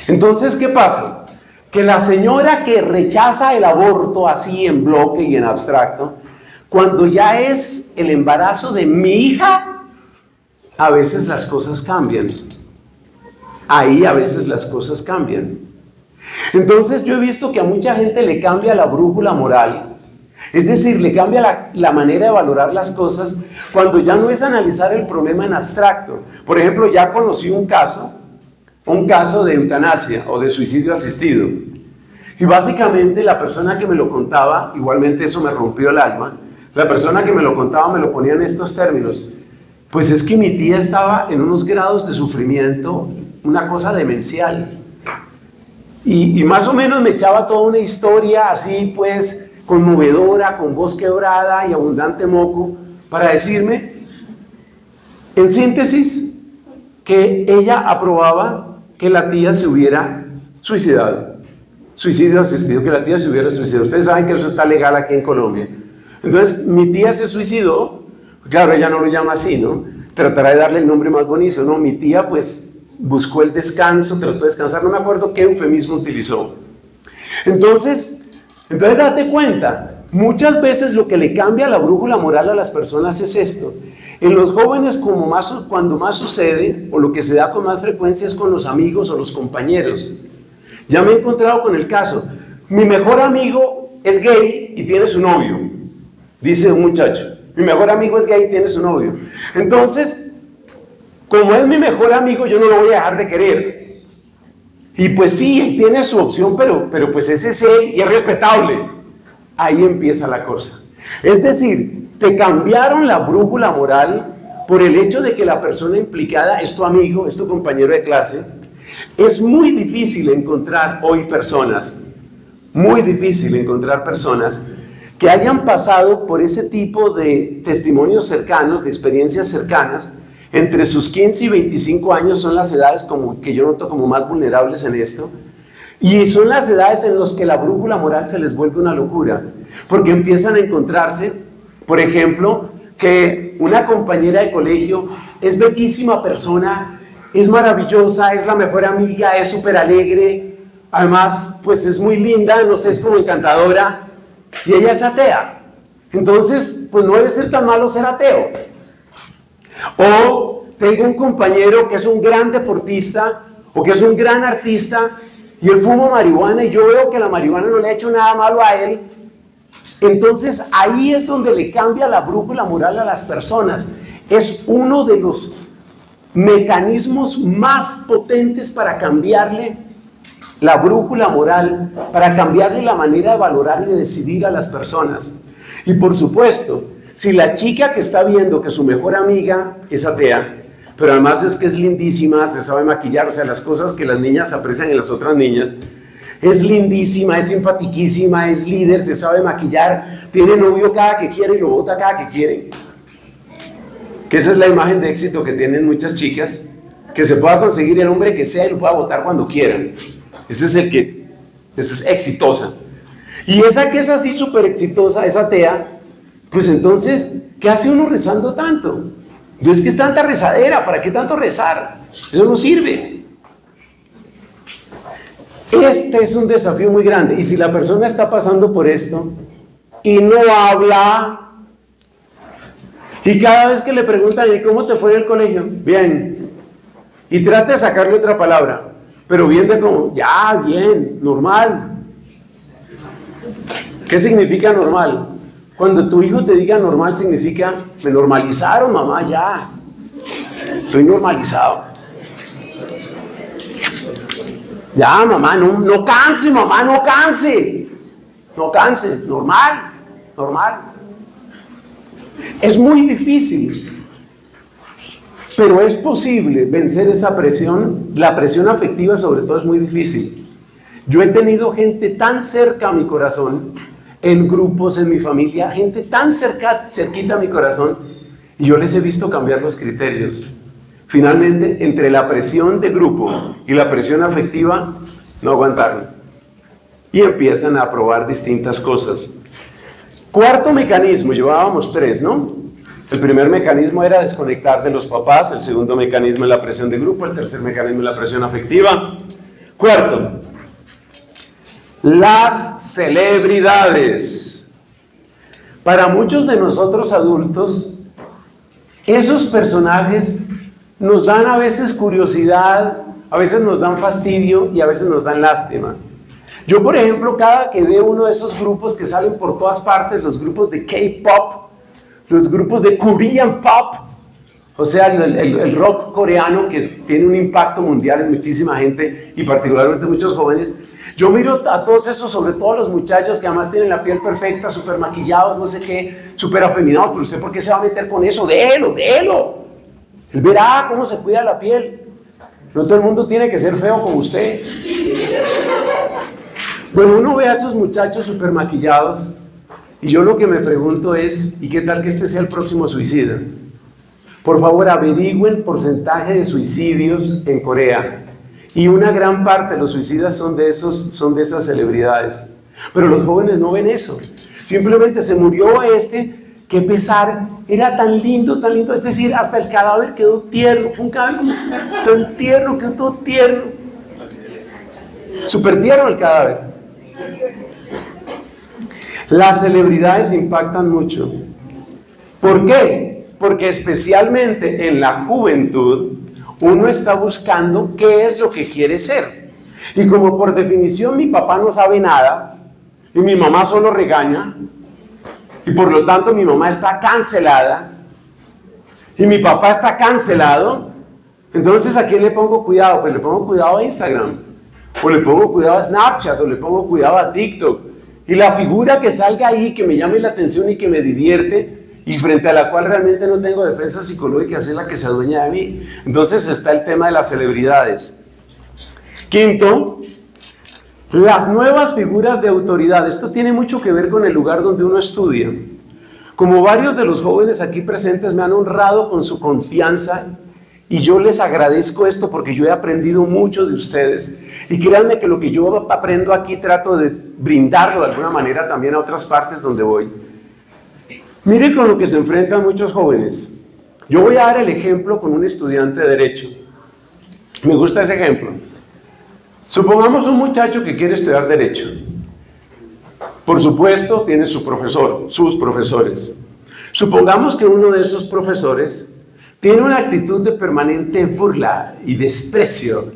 Entonces, ¿qué pasa? Que la señora que rechaza el aborto así en bloque y en abstracto, cuando ya es el embarazo de mi hija, a veces las cosas cambian. Ahí a veces las cosas cambian. Entonces yo he visto que a mucha gente le cambia la brújula moral, es decir, le cambia la manera de valorar las cosas cuando ya no es analizar el problema en abstracto. Por ejemplo, ya conocí un caso de eutanasia o de suicidio asistido. Y básicamente la persona que me lo contaba, igualmente eso me rompió el alma, la persona que me lo contaba me lo ponía en estos términos. Pues es que mi tía estaba en unos grados de sufrimiento, una cosa demencial. Y más o menos me echaba toda una historia así pues conmovedora, con voz quebrada y abundante moco, para decirme, en síntesis, que ella aprobaba que la tía se hubiera suicidado. Suicidio asistido, que la tía se hubiera suicidado. Ustedes saben que eso está legal aquí en Colombia. Entonces mi tía se suicidó, claro, ella no lo llama así, ¿no? Tratará de darle el nombre más bonito, ¿no? Mi tía pues buscó el descanso, trató de descansar, no me acuerdo qué eufemismo utilizó. Entonces date cuenta, muchas veces lo que le cambia la brújula moral a las personas es esto. En los jóvenes cuando más sucede, o lo que se da con más frecuencia es con los amigos o los compañeros. Ya me he encontrado con el caso, mi mejor amigo es gay y tiene su novio, dice un muchacho. Mi mejor amigo es gay y tiene su novio. Entonces, como es mi mejor amigo, yo no lo voy a dejar de querer. Y pues sí, él tiene su opción, pero pues ese es él y es respetable. Ahí empieza la cosa. Es decir, te cambiaron la brújula moral por el hecho de que la persona implicada es tu amigo, es tu compañero de clase. Es muy difícil encontrar hoy personas, muy difícil encontrar personas que hayan pasado por ese tipo de testimonios cercanos, de experiencias cercanas. Entre sus 15 y 25 años son las edades que yo noto como más vulnerables en esto, y son las edades en las que la brújula moral se les vuelve una locura, porque empiezan a encontrarse, por ejemplo, que una compañera de colegio es bellísima persona, es maravillosa, es la mejor amiga, es súper alegre, además pues es muy linda, no sé, es como encantadora, y ella es atea. Entonces pues no debe ser tan malo ser ateo. O tengo un compañero que es un gran deportista o que es un gran artista y él fuma marihuana y yo veo que la marihuana no le ha hecho nada malo a él. Entonces ahí es donde le cambia la brújula moral a las personas. Es uno de los mecanismos más potentes para cambiarle la brújula moral, para cambiarle la manera de valorar y de decidir a las personas. Y por supuesto, si la chica que está viendo que su mejor amiga es atea, pero además es que es lindísima, se sabe maquillar, o sea, las cosas que las niñas aprecian en las otras niñas, es lindísima, es simpatiquísima, es líder, se sabe maquillar, tiene novio cada que quiere y lo bota cada que quiere. Que esa es la imagen de éxito que tienen muchas chicas, que se pueda conseguir el hombre que sea y lo pueda votar cuando quieran. Esa es exitosa. Y esa que es así súper exitosa, esa atea, pues entonces, ¿qué hace uno rezando tanto? Es que es tanta rezadera, ¿para qué tanto rezar? Eso no sirve. Este es un desafío muy grande. Y si la persona está pasando por esto y no habla, y cada vez que le preguntan, ¿y cómo te fue en el colegio? Bien. Y trata de sacarle otra palabra, pero bien de como, ya, bien, normal. ¿Qué significa normal? Cuando tu hijo te diga normal, significa, me normalizaron, mamá, ya. Estoy normalizado. Ya, mamá, no canse, mamá, no canse. No canse, normal, normal. Es muy difícil, pero es posible vencer esa presión. La presión afectiva, sobre todo, es muy difícil. Yo he tenido gente tan cerca a mi corazón, en grupos, en mi familia, gente tan cerquita a mi corazón, y yo les he visto cambiar los criterios. Finalmente, entre la presión de grupo y la presión afectiva, no aguantaron. Y empiezan a probar distintas cosas. Cuarto mecanismo, llevábamos 3, ¿no? El primer mecanismo era desconectar de los papás, el segundo mecanismo es la presión de grupo, el tercer mecanismo es la presión afectiva. Cuarto, las celebridades. Para muchos de nosotros adultos, esos personajes nos dan a veces curiosidad, a veces nos dan fastidio y a veces nos dan lástima. Yo, por ejemplo, cada que veo uno de esos grupos que salen por todas partes, los grupos de K-pop, los grupos de Korean pop, o sea, el rock coreano que tiene un impacto mundial en muchísima gente y particularmente muchos jóvenes, yo miro a todos esos, sobre todo a los muchachos que además tienen la piel perfecta, súper maquillados, no sé qué, súper afeminados, pero ¿usted por qué se va a meter con eso? Déjelo. Él verá cómo se cuida la piel. No todo el mundo tiene que ser feo como usted. Bueno, uno ve a esos muchachos súper maquillados y yo lo que me pregunto es, ¿y qué tal que este sea el próximo suicida? Por favor, averigüen porcentaje de suicidios en Corea. Y una gran parte de los suicidas son de esas celebridades. Pero los jóvenes no ven eso. Simplemente se murió qué pesar, era tan lindo, es decir, hasta el cadáver quedó tierno, fue un cadáver tan tierno, quedó todo tierno. Súper tierno el cadáver. Las celebridades impactan mucho. ¿Por qué? Porque especialmente en la juventud, uno está buscando qué es lo que quiere ser. Y como por definición mi papá no sabe nada, y mi mamá solo regaña, y por lo tanto mi mamá está cancelada y mi papá está cancelado, entonces ¿a quién le pongo cuidado? Pues le pongo cuidado a Instagram, o le pongo cuidado a Snapchat, o le pongo cuidado a TikTok, y la figura que salga ahí, que me llame la atención y que me divierte, y frente a la cual realmente no tengo defensa psicológica, es la que se adueña de mí. Entonces está el tema de las celebridades. Quinto, las nuevas figuras de autoridad. Esto tiene mucho que ver con el lugar donde uno estudia. Como varios de los jóvenes aquí presentes me han honrado con su confianza, y yo les agradezco esto porque yo he aprendido mucho de ustedes, y créanme que lo que yo aprendo aquí trato de brindarlo de alguna manera también a otras partes donde voy. Miren con lo que se enfrentan muchos jóvenes. Yo voy a dar el ejemplo con un estudiante de Derecho. Me gusta ese ejemplo. Supongamos un muchacho que quiere estudiar Derecho. Por supuesto, tiene su profesor, sus profesores. Supongamos que uno de esos profesores tiene una actitud de permanente burla y desprecio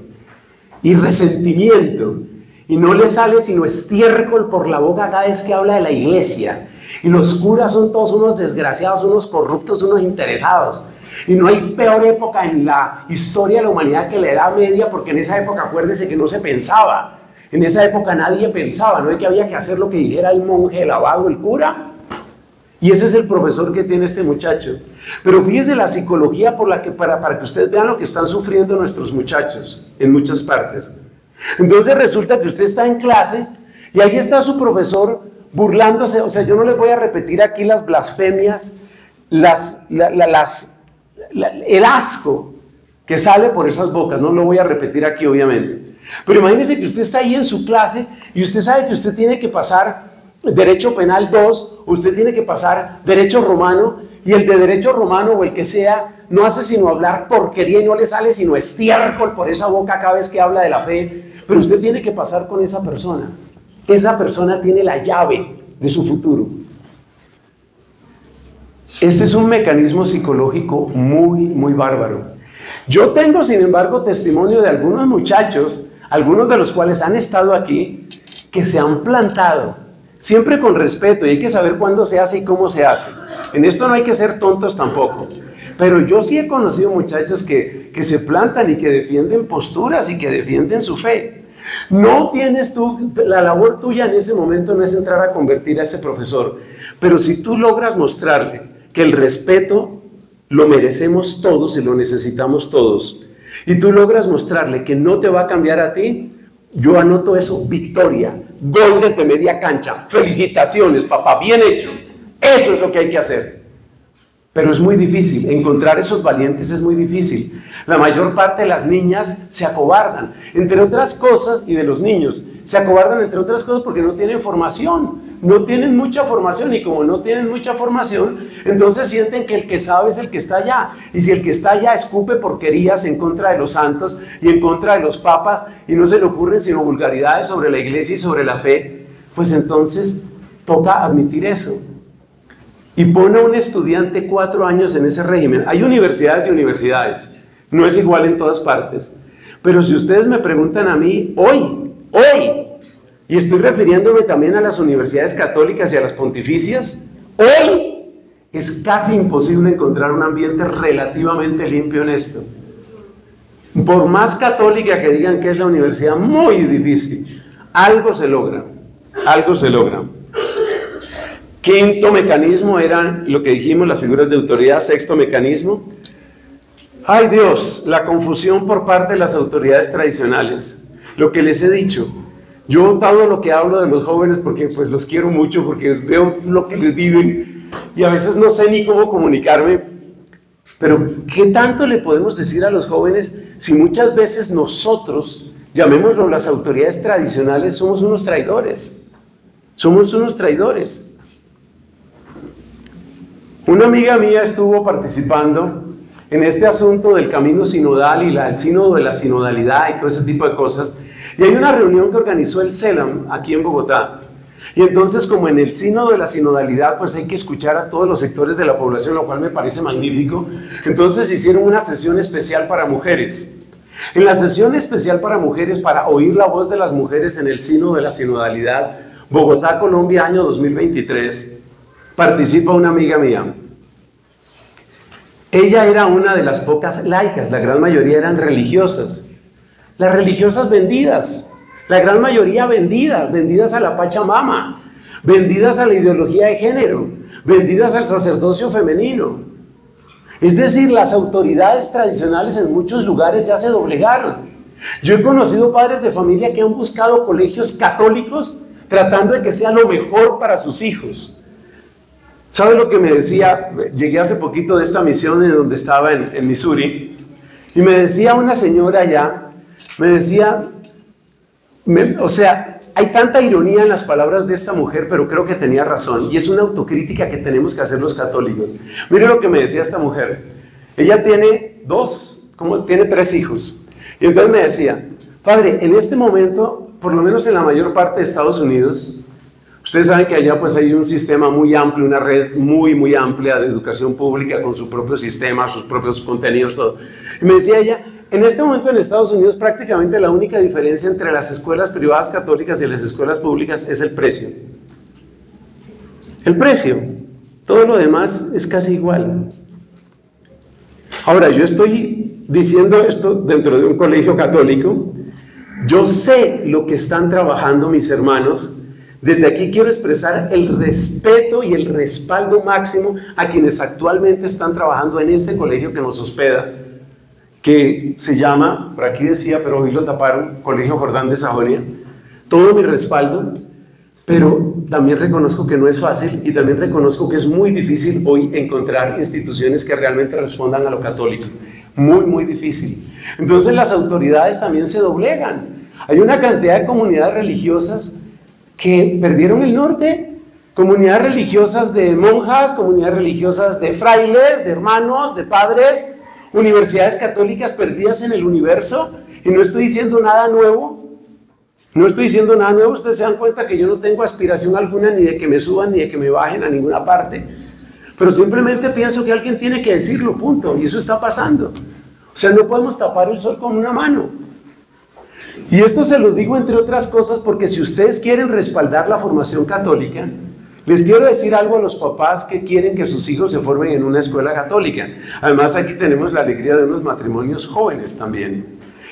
y resentimiento, y no le sale sino estiércol por la boca cada vez que habla de la iglesia. Y los curas son todos unos desgraciados, unos corruptos, unos interesados. Y no hay peor época en la historia de la humanidad que la Edad Media, porque en esa época, acuérdense que no se pensaba. En esa época nadie pensaba, no es que había que hacer lo que dijera el monje, el abad, el cura. Y ese es el profesor que tiene este muchacho. Pero fíjese la psicología por la que, para que ustedes vean lo que están sufriendo nuestros muchachos en muchas partes. Entonces resulta que usted está en clase y ahí está su profesor burlándose. O sea, yo no les voy a repetir aquí las blasfemias, el asco que sale por esas bocas, no lo voy a repetir aquí obviamente. Pero imagínese que usted está ahí en su clase y usted sabe que usted tiene que pasar Derecho Penal 2, usted tiene que pasar Derecho Romano, y el de Derecho Romano o el que sea no hace sino hablar porquería y no le sale sino estiércol por esa boca cada vez que habla de la fe, pero usted tiene que pasar con esa persona. Esa persona tiene la llave de su futuro. Este es un mecanismo psicológico muy bárbaro. Yo tengo, sin embargo, testimonio de algunos muchachos, algunos de los cuales han estado aquí, que se han plantado, siempre con respeto, y hay que saber cuándo se hace y cómo se hace. En esto no hay que ser tontos tampoco. Pero yo sí he conocido muchachos que se plantan y que defienden posturas y que defienden su fe. No tienes tú, la labor tuya en ese momento no es entrar a convertir a ese profesor, pero si tú logras mostrarle que el respeto lo merecemos todos y lo necesitamos todos, y tú logras mostrarle que no te va a cambiar a ti, yo anoto eso, victoria, gol desde media cancha, felicitaciones papá, bien hecho. Eso es lo que hay que hacer. Pero es muy difícil, encontrar esos valientes es muy difícil. La mayor parte de las niñas se acobardan, entre otras cosas, y de los niños, se acobardan entre otras cosas porque no tienen formación, no tienen mucha formación, y como no tienen mucha formación, entonces sienten que el que sabe es el que está allá, y si el que está allá escupe porquerías en contra de los santos y en contra de los papas, y no se le ocurren sino vulgaridades sobre la iglesia y sobre la fe, pues entonces toca admitir eso. Y pone a un estudiante 4 años en ese régimen. Hay universidades y universidades, no es igual en todas partes. Pero si ustedes me preguntan a mí, hoy, y estoy refiriéndome también a las universidades católicas y a las pontificias, hoy es casi imposible encontrar un ambiente relativamente limpio en esto. Por más católica que digan que es la universidad, muy difícil. Algo se logra, algo se logra. Quinto mecanismo eran lo que dijimos, las figuras de autoridad. Sexto mecanismo, ¡ay Dios!, la confusión por parte de las autoridades tradicionales. Lo que les he dicho, yo todo lo que hablo de los jóvenes porque pues los quiero mucho, porque veo lo que les viven y a veces no sé ni cómo comunicarme, pero ¿qué tanto le podemos decir a los jóvenes si muchas veces nosotros, llamémoslo las autoridades tradicionales, somos unos traidores? Somos unos traidores. Una amiga mía estuvo participando en este asunto del camino sinodal y el sínodo de la sinodalidad y todo ese tipo de cosas. Y hay una reunión que organizó el CELAM aquí en Bogotá. Y entonces, como en el sínodo de la sinodalidad, pues hay que escuchar a todos los sectores de la población, lo cual me parece magnífico. Entonces hicieron una sesión especial para mujeres. En la sesión especial para mujeres, para oír la voz de las mujeres en el sínodo de la sinodalidad, Bogotá, Colombia, año 2023, participa una amiga mía. Ella era una de las pocas laicas, la gran mayoría eran religiosas. Las religiosas vendidas, la gran mayoría vendidas a la Pachamama, vendidas a la ideología de género, vendidas al sacerdocio femenino. Es decir, las autoridades tradicionales en muchos lugares ya se doblegaron. Yo he conocido padres de familia que han buscado colegios católicos tratando de que sea lo mejor para sus hijos. ¿Sabe lo que me decía? Llegué hace poquito de esta misión en donde estaba en Missouri, y me decía una señora allá, me decía, o sea, hay tanta ironía en las palabras de esta mujer, pero creo que tenía razón, y es una autocrítica que tenemos que hacer los católicos. Mire lo que me decía esta mujer. Ella tiene tiene 3 hijos, y entonces me decía, padre, en este momento, por lo menos en la mayor parte de Estados Unidos, ustedes saben que allá pues hay un sistema muy amplio, una red muy amplia de educación pública con su propio sistema, sus propios contenidos, todo. Y me decía ella, en este momento en Estados Unidos prácticamente la única diferencia entre las escuelas privadas católicas y las escuelas públicas es el precio. El precio. Todo lo demás es casi igual. Ahora, yo estoy diciendo esto dentro de un colegio católico. Yo sé lo que están trabajando mis hermanos. Desde aquí quiero expresar el respeto y el respaldo máximo a quienes actualmente están trabajando en este colegio que nos hospeda, que se llama, por aquí decía, pero hoy lo taparon, Colegio Jordán de Sajonia. Todo mi respaldo, pero también reconozco que no es fácil y también reconozco que es muy difícil hoy encontrar instituciones que realmente respondan a lo católico. Muy difícil. Entonces las autoridades también se doblegan. Hay una cantidad de comunidades religiosas que perdieron el norte, comunidades religiosas de monjas, comunidades religiosas de frailes, de hermanos, de padres, universidades católicas perdidas en el universo, y no estoy diciendo nada nuevo, ustedes se dan cuenta que yo no tengo aspiración alguna ni de que me suban ni de que me bajen a ninguna parte, pero simplemente pienso que alguien tiene que decirlo, punto, y eso está pasando. O sea, no podemos tapar el sol con una mano. Y esto se lo digo entre otras cosas porque si ustedes quieren respaldar la formación católica, les quiero decir algo a los papás que quieren que sus hijos se formen en una escuela católica. Además, aquí tenemos la alegría de unos matrimonios jóvenes también,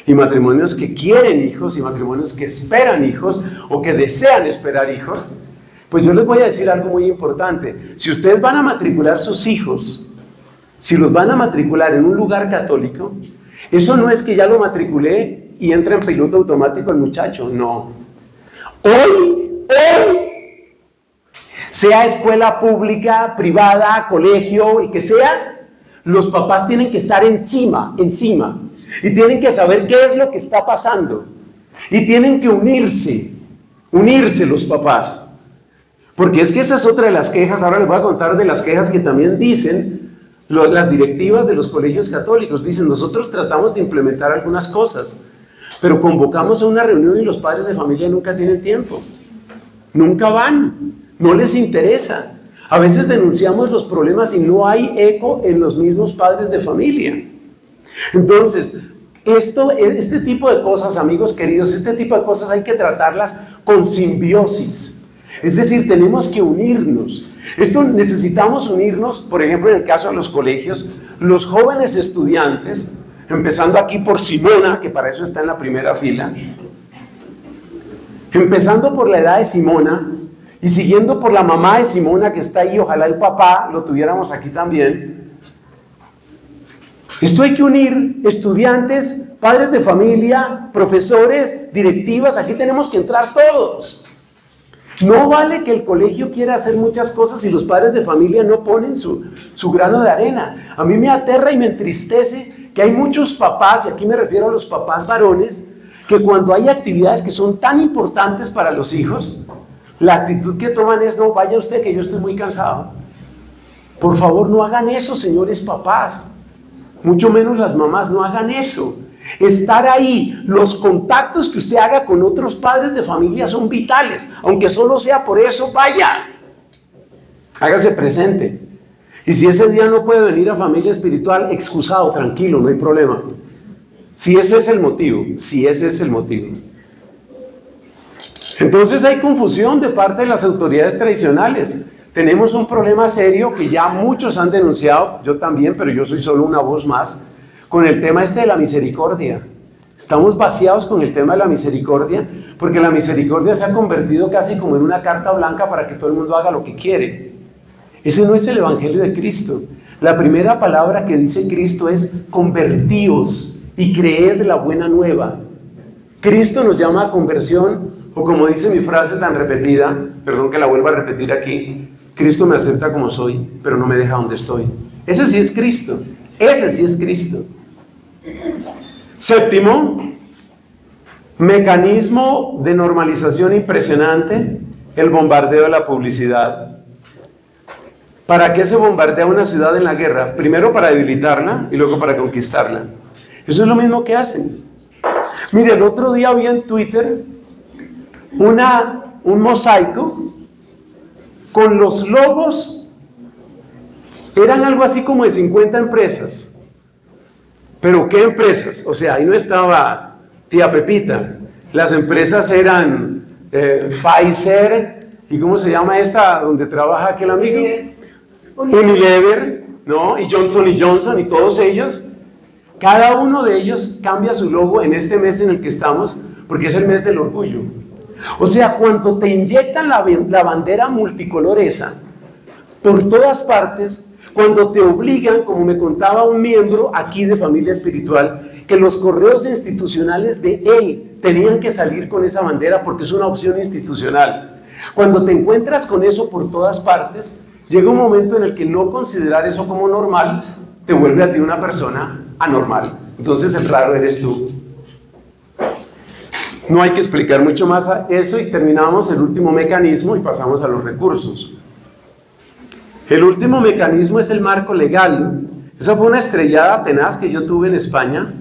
y matrimonios que quieren hijos, y matrimonios que esperan hijos, o que desean esperar hijos. Pues yo les voy a decir algo muy importante. Si ustedes van a matricular sus hijos, si los van a matricular en un lugar católico, eso no es que ya lo matriculé y entra en piloto automático el muchacho, no. Hoy, sea escuela pública, privada, colegio, el que sea, los papás tienen que estar encima, y tienen que saber qué es lo que está pasando, y tienen que unirse los papás, porque es que esa es otra de las quejas. Ahora les voy a contar de las quejas que también dicen las directivas de los colegios católicos. Dicen, nosotros tratamos de implementar algunas cosas, pero convocamos a una reunión y los padres de familia nunca tienen tiempo, nunca van, no les interesa. A veces denunciamos los problemas y no hay eco en los mismos padres de familia. Entonces, este tipo de cosas, amigos queridos, este tipo de cosas hay que tratarlas con simbiosis. Es decir, tenemos que unirnos. Necesitamos unirnos, por ejemplo, en el caso de los colegios, los jóvenes estudiantes, empezando aquí por Simona, que para eso está en la primera fila, empezando por la edad de Simona y siguiendo por la mamá de Simona que está ahí, ojalá el papá lo tuviéramos aquí también. Esto hay que unir, estudiantes, padres de familia, profesores, directivas, aquí tenemos que entrar todos. No vale que el colegio quiera hacer muchas cosas y los padres de familia no ponen su grano de arena. A mí me aterra y me entristece que hay muchos papás, y aquí me refiero a los papás varones, que cuando hay actividades que son tan importantes para los hijos, la actitud que toman es, no, vaya usted que yo estoy muy cansado. Por favor, no hagan eso, señores papás, mucho menos las mamás, no hagan eso. Estar ahí, los contactos que usted haga con otros padres de familia son vitales, aunque solo sea por eso, vaya, hágase presente. Y si ese día no puede venir a familia espiritual, excusado, tranquilo, no hay problema. Si ese es el motivo. Entonces hay confusión de parte de las autoridades tradicionales. tenemos un problema serio que ya muchos han denunciado, yo también, pero yo soy solo una voz más, con el tema este de la misericordia. Estamos vaciados con el tema de la misericordia, porque la misericordia se ha convertido casi como en una carta blanca para que todo el mundo haga lo que quiere. Ese no es el Evangelio de Cristo. La primera palabra que dice Cristo es convertíos y creed la buena nueva. Cristo nos llama a conversión, o como dice mi frase tan repetida, perdón que la vuelva a repetir aquí, Cristo me acepta como soy, pero no me deja donde estoy. Ese sí es Cristo, ese sí es Cristo. Séptimo, mecanismo de normalización impresionante, el bombardeo de la publicidad. ¿Para qué se bombardea una ciudad en la guerra? Primero para debilitarla y luego para conquistarla. Eso es lo mismo que hacen. Mire, el otro día vi en Twitter un mosaico con los logos, eran algo así como de 50 empresas. ¿Pero qué empresas? O sea, ahí no estaba tía Pepita. Las empresas eran Pfizer, ¿y cómo se llama esta donde trabaja aquel amigo? Unilever, ¿no? Y Johnson y todos ellos. Cada uno de ellos cambia su logo en este mes en el que estamos, porque es el mes del orgullo. O sea, cuando te inyectan la bandera multicolor esa, por todas partes, cuando te obligan, como me contaba un miembro aquí de Familia Espiritual, que los correos institucionales de él tenían que salir con esa bandera porque es una opción institucional. Cuando te encuentras con eso por todas partes, llega un momento en el que no considerar eso como normal te vuelve a ti una persona anormal. Entonces el raro eres tú. No hay que explicar mucho más a eso y terminamos el último mecanismo y pasamos a los recursos. El último mecanismo es el marco legal. Esa fue una estrellada tenaz que yo tuve en España.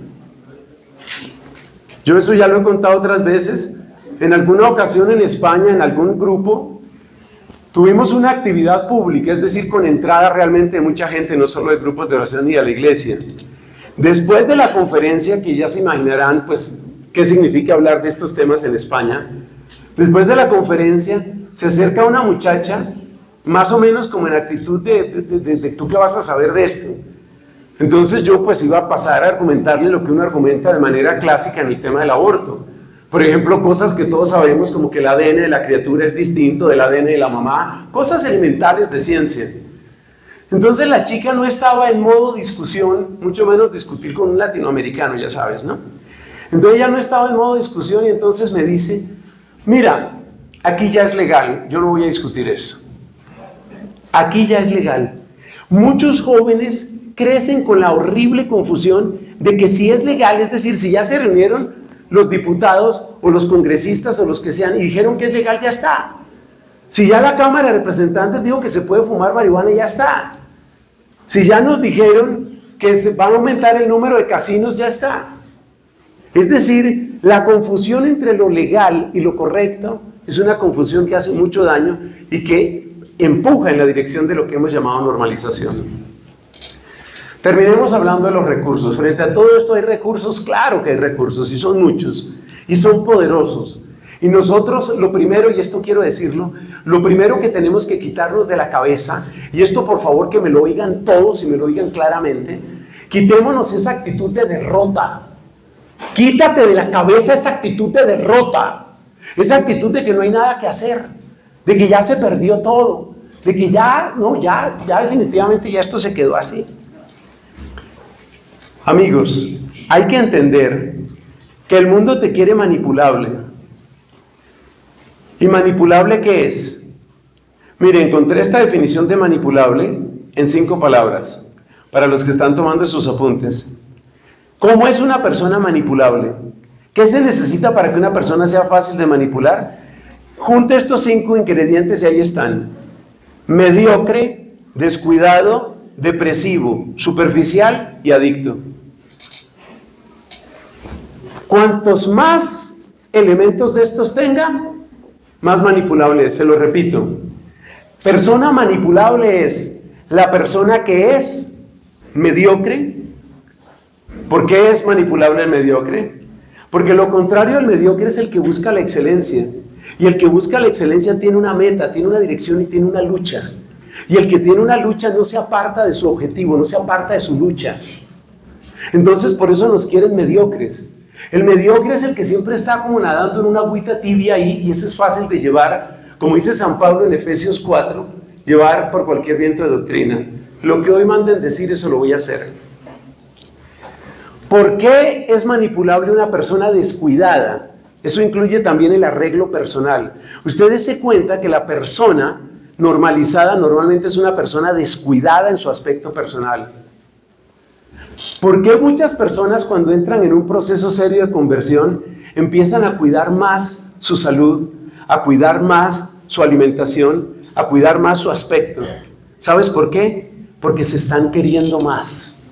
Yo eso ya lo he contado otras veces. En alguna ocasión en España, en algún grupo, tuvimos una actividad pública, es decir, con entrada realmente de mucha gente, no solo de grupos de oración ni de la iglesia. Después de la conferencia, que ya se imaginarán, pues, qué significa hablar de estos temas en España, después de la conferencia, se acerca una muchacha, más o menos como en actitud de ¿tú qué vas a saber de esto? Entonces yo pues iba a pasar a argumentarle lo que uno argumenta de manera clásica en el tema del aborto. Por ejemplo, cosas que todos sabemos como que el ADN de la criatura es distinto del ADN de la mamá, cosas elementales de ciencia. Entonces la chica no estaba en modo discusión, mucho menos discutir con un latinoamericano, ya sabes, ¿no? Entonces ella no estaba en modo discusión y entonces me dice, mira, aquí ya es legal, yo no voy a discutir eso. Aquí ya es legal. Muchos jóvenes crecen con la horrible confusión de que si es legal, es decir, si ya se reunieron los diputados o los congresistas o los que sean y dijeron que es legal, ya está. Si ya la Cámara de Representantes dijo que se puede fumar marihuana, ya está. Si ya nos dijeron que se va a aumentar el número de casinos, ya está. Es decir, la confusión entre lo legal y lo correcto es una confusión que hace mucho daño y que empuja en la dirección de lo que hemos llamado normalización. Terminemos hablando de los recursos. Frente a todo esto hay recursos, claro que hay recursos, y son muchos, y son poderosos. Y nosotros, lo primero, y esto quiero decirlo, lo primero que tenemos que quitarnos de la cabeza, y esto por favor que me lo oigan todos y me lo oigan claramente, quitémonos esa actitud de derrota. Quítate de la cabeza esa actitud de derrota, esa actitud de que no hay nada que hacer, de que ya se perdió todo, de que ya definitivamente ya esto se quedó así. Amigos, hay que entender que el mundo te quiere manipulable. ¿Y manipulable qué es? Mire, encontré esta definición de manipulable en 5 palabras, para los que están tomando sus apuntes. ¿Cómo es una persona manipulable? ¿Qué se necesita para que una persona sea fácil de manipular? Junte estos 5 ingredientes y ahí están. Mediocre, descuidado, depresivo, superficial y adicto. Cuantos más elementos de estos tenga, más manipulable es. Se lo repito. Persona manipulable es la persona que es mediocre. ¿Por qué es manipulable el mediocre? Porque lo contrario al mediocre es el que busca la excelencia. Y el que busca la excelencia tiene una meta, tiene una dirección y tiene una lucha. Y el que tiene una lucha no se aparta de su objetivo, no se aparta de su lucha. Entonces por eso nos quieren mediocres. El mediocre es el que siempre está como nadando en una agüita tibia ahí, y eso es fácil de llevar, como dice San Pablo en Efesios 4, llevar por cualquier viento de doctrina. Lo que hoy manden decir, eso lo voy a hacer. ¿Por qué es manipulable una persona descuidada? Eso incluye también el arreglo personal. Ustedes se cuenta que la persona normalizada normalmente es una persona descuidada en su aspecto personal. ¿Por qué muchas personas cuando entran en un proceso serio de conversión empiezan a cuidar más su salud, a cuidar más su alimentación, a cuidar más su aspecto? ¿Sabes por qué? Porque se están queriendo más,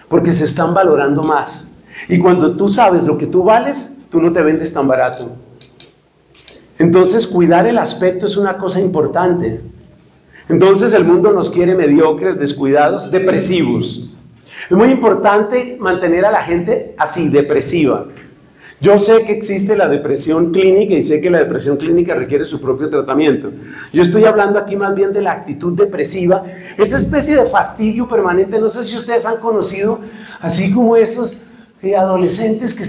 porque se están valorando más. Y cuando tú sabes lo que tú vales, tú no te vendes tan barato. Entonces cuidar el aspecto es una cosa importante. Entonces el mundo nos quiere mediocres, descuidados, depresivos. Es muy importante mantener a la gente así, depresiva. Yo sé que existe la depresión clínica y sé que la depresión clínica requiere su propio tratamiento. Yo estoy hablando aquí más bien de la actitud depresiva, esa especie de fastidio permanente. No sé si ustedes han conocido, así como esos adolescentes que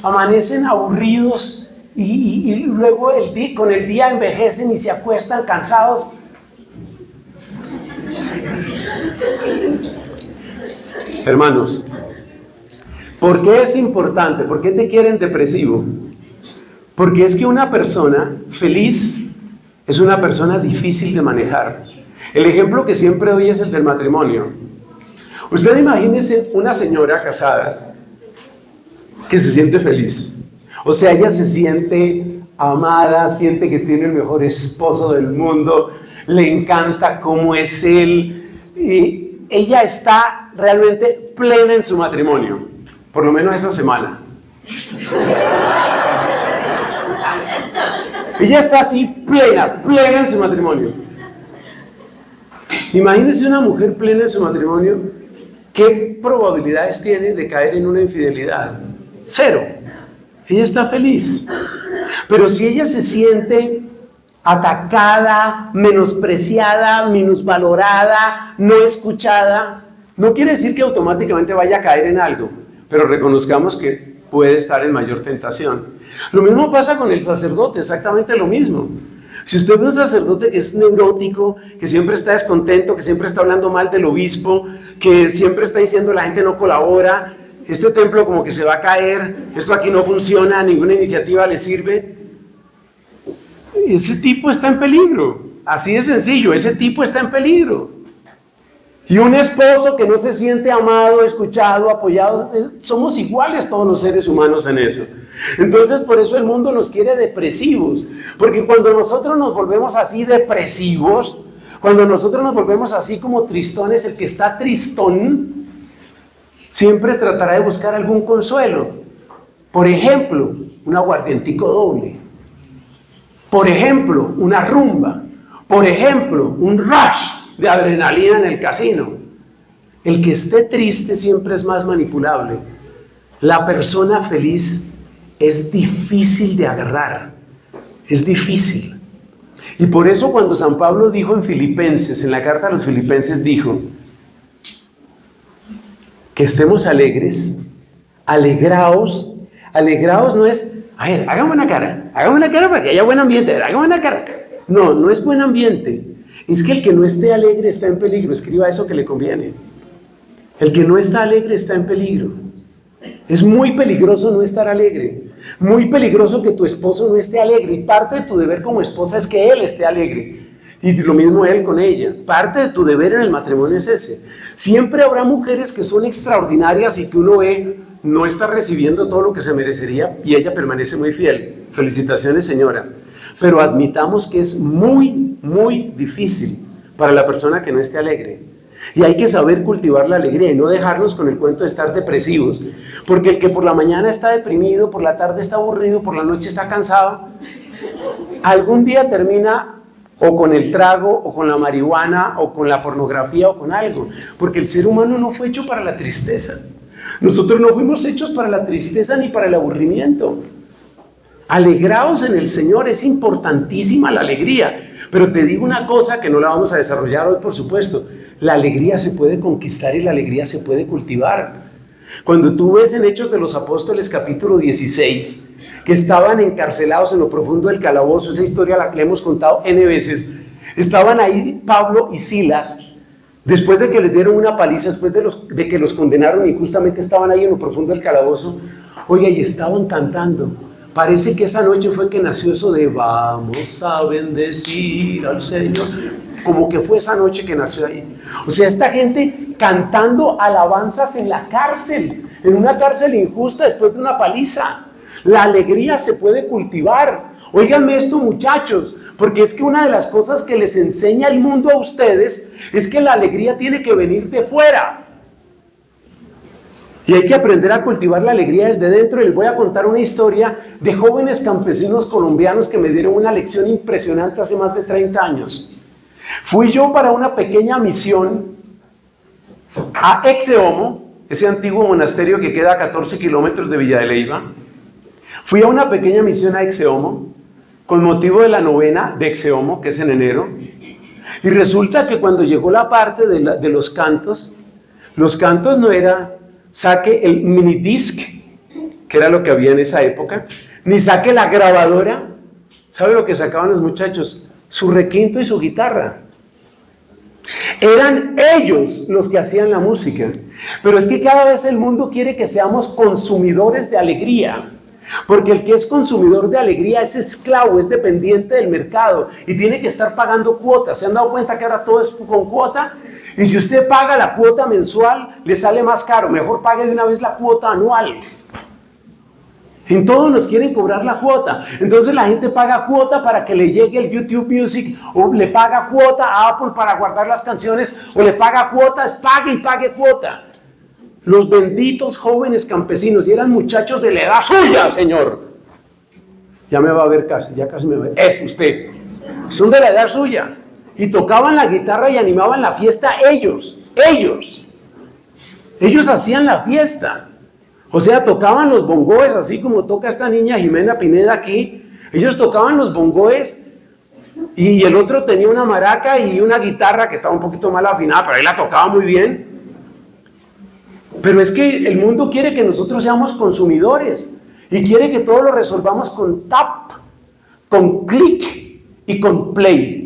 amanecen aburridos y luego con el día envejecen y se acuestan cansados. Hermanos, ¿por qué es importante? ¿Por qué te quieren depresivo? Porque es que una persona feliz es una persona difícil de manejar. El ejemplo que siempre doy es el del matrimonio. Usted imagínese una señora casada que se siente feliz. O sea, ella se siente amada, siente que tiene el mejor esposo del mundo, le encanta cómo es él, y ella está realmente plena en su matrimonio, por lo menos esa semana. Ella está así plena en su matrimonio. Imagínese una mujer plena en su matrimonio, ¿qué probabilidades tiene de caer en una infidelidad? 0. Ella está feliz. Pero si ella se siente atacada, menospreciada, minusvalorada, no escuchada, no quiere decir que automáticamente vaya a caer en algo, pero reconozcamos que puede estar en mayor tentación. Lo mismo pasa con el sacerdote, exactamente lo mismo. Si usted ve un sacerdote que es neurótico, que siempre está descontento, que siempre está hablando mal del obispo, que siempre está diciendo la gente no colabora, este templo como que se va a caer, esto aquí no funciona, ninguna iniciativa le sirve, ese tipo está en peligro. Así de sencillo, ese tipo está en peligro. Y un esposo que no se siente amado, escuchado, apoyado, somos iguales todos los seres humanos en eso. Entonces por eso el mundo nos quiere depresivos, porque cuando nosotros nos volvemos así depresivos, cuando nosotros nos volvemos así como tristones, el que está tristón siempre tratará de buscar algún consuelo. Por ejemplo, un aguardientico doble. Por ejemplo, una rumba. Por ejemplo, un rush de adrenalina en el casino. El que esté triste siempre es más manipulable. La persona feliz es difícil de agarrar, es difícil. Y por eso cuando San Pablo dijo en Filipenses, en la carta a los Filipenses dijo que estemos alegres, alegraos no es, a ver, hágame una cara para que haya buen ambiente, hágame una cara. No es buen ambiente. Es que el que no esté alegre está en peligro. Escriba eso que le conviene. El que no está alegre está en peligro. Es muy peligroso no estar alegre. Muy peligroso que tu esposo no esté alegre. Y parte de tu deber como esposa es que él esté alegre. Y lo mismo él con ella. Parte de tu deber en el matrimonio es ese. Siempre habrá mujeres que son extraordinarias y que uno ve no está recibiendo todo lo que se merecería y ella permanece muy fiel. Felicitaciones, señora. Pero admitamos que es muy, muy difícil para la persona que no esté alegre. Y hay que saber cultivar la alegría y no dejarnos con el cuento de estar depresivos. Porque el que por la mañana está deprimido, por la tarde está aburrido, por la noche está cansado, algún día termina o con el trago, o con la marihuana, o con la pornografía, o con algo. Porque el ser humano no fue hecho para la tristeza. Nosotros no fuimos hechos para la tristeza ni para el aburrimiento. Alegraos en el Señor, es importantísima la alegría, Pero te digo una cosa que no la vamos a desarrollar hoy, por supuesto. La alegría se puede conquistar y la alegría se puede cultivar. Cuando tú ves en Hechos de los Apóstoles capítulo 16, que estaban encarcelados en lo profundo del calabozo, esa historia la hemos contado N veces, estaban ahí Pablo y Silas, después de que les dieron una paliza, después de que los condenaron y justamente estaban ahí en lo profundo del calabozo, oiga, y estaban cantando. Parece que esa noche fue que nació eso de vamos a bendecir al Señor, como que fue esa noche que nació ahí. O sea, esta gente cantando alabanzas en la cárcel, en una cárcel injusta después de una paliza. La alegría se puede cultivar. Óiganme esto, muchachos, porque es que una de las cosas que les enseña el mundo a ustedes es que la alegría tiene que venir de fuera. Y hay que aprender a cultivar la alegría desde dentro. Y les voy a contar una historia de jóvenes campesinos colombianos que me dieron una lección impresionante hace más de 30 años. Fui yo para una pequeña misión a Exeomo, ese antiguo monasterio que queda a 14 kilómetros de Villa de Leyva. Fui a una pequeña misión a Exeomo con motivo de la novena de Exeomo, que es en enero. Y resulta que cuando llegó la parte de los cantos no era saque el minidisc, que era lo que había en esa época, ni saque la grabadora. ¿Sabe lo que sacaban los muchachos? Su requinto y su guitarra. Eran ellos los que hacían la música. Pero es que cada vez el mundo quiere que seamos consumidores de alegría. Porque el que es consumidor de alegría es esclavo, es dependiente del mercado y tiene que estar pagando cuotas. ¿Se han dado cuenta que ahora todo es con cuota? Y si usted paga la cuota mensual, le sale más caro. Mejor pague de una vez la cuota anual. En todo nos quieren cobrar la cuota. Entonces la gente paga cuota para que le llegue el YouTube Music, o le paga cuota a Apple para guardar las canciones, o le paga cuotas, pague y pague cuota. Los benditos jóvenes campesinos, y eran muchachos de la edad suya, señor. Ya me va a ver casi, ya casi me ve. Es usted. Son de la edad suya. Y tocaban la guitarra y animaban la fiesta ellos. Ellos hacían la fiesta. O sea, tocaban los bongoes, así como toca esta niña Jimena Pineda aquí. Ellos tocaban los bongoes y el otro tenía una maraca y una guitarra que estaba un poquito mal afinada, pero él la tocaba muy bien. Pero es que el mundo quiere que nosotros seamos consumidores y quiere que todo lo resolvamos con tap, con clic y con play.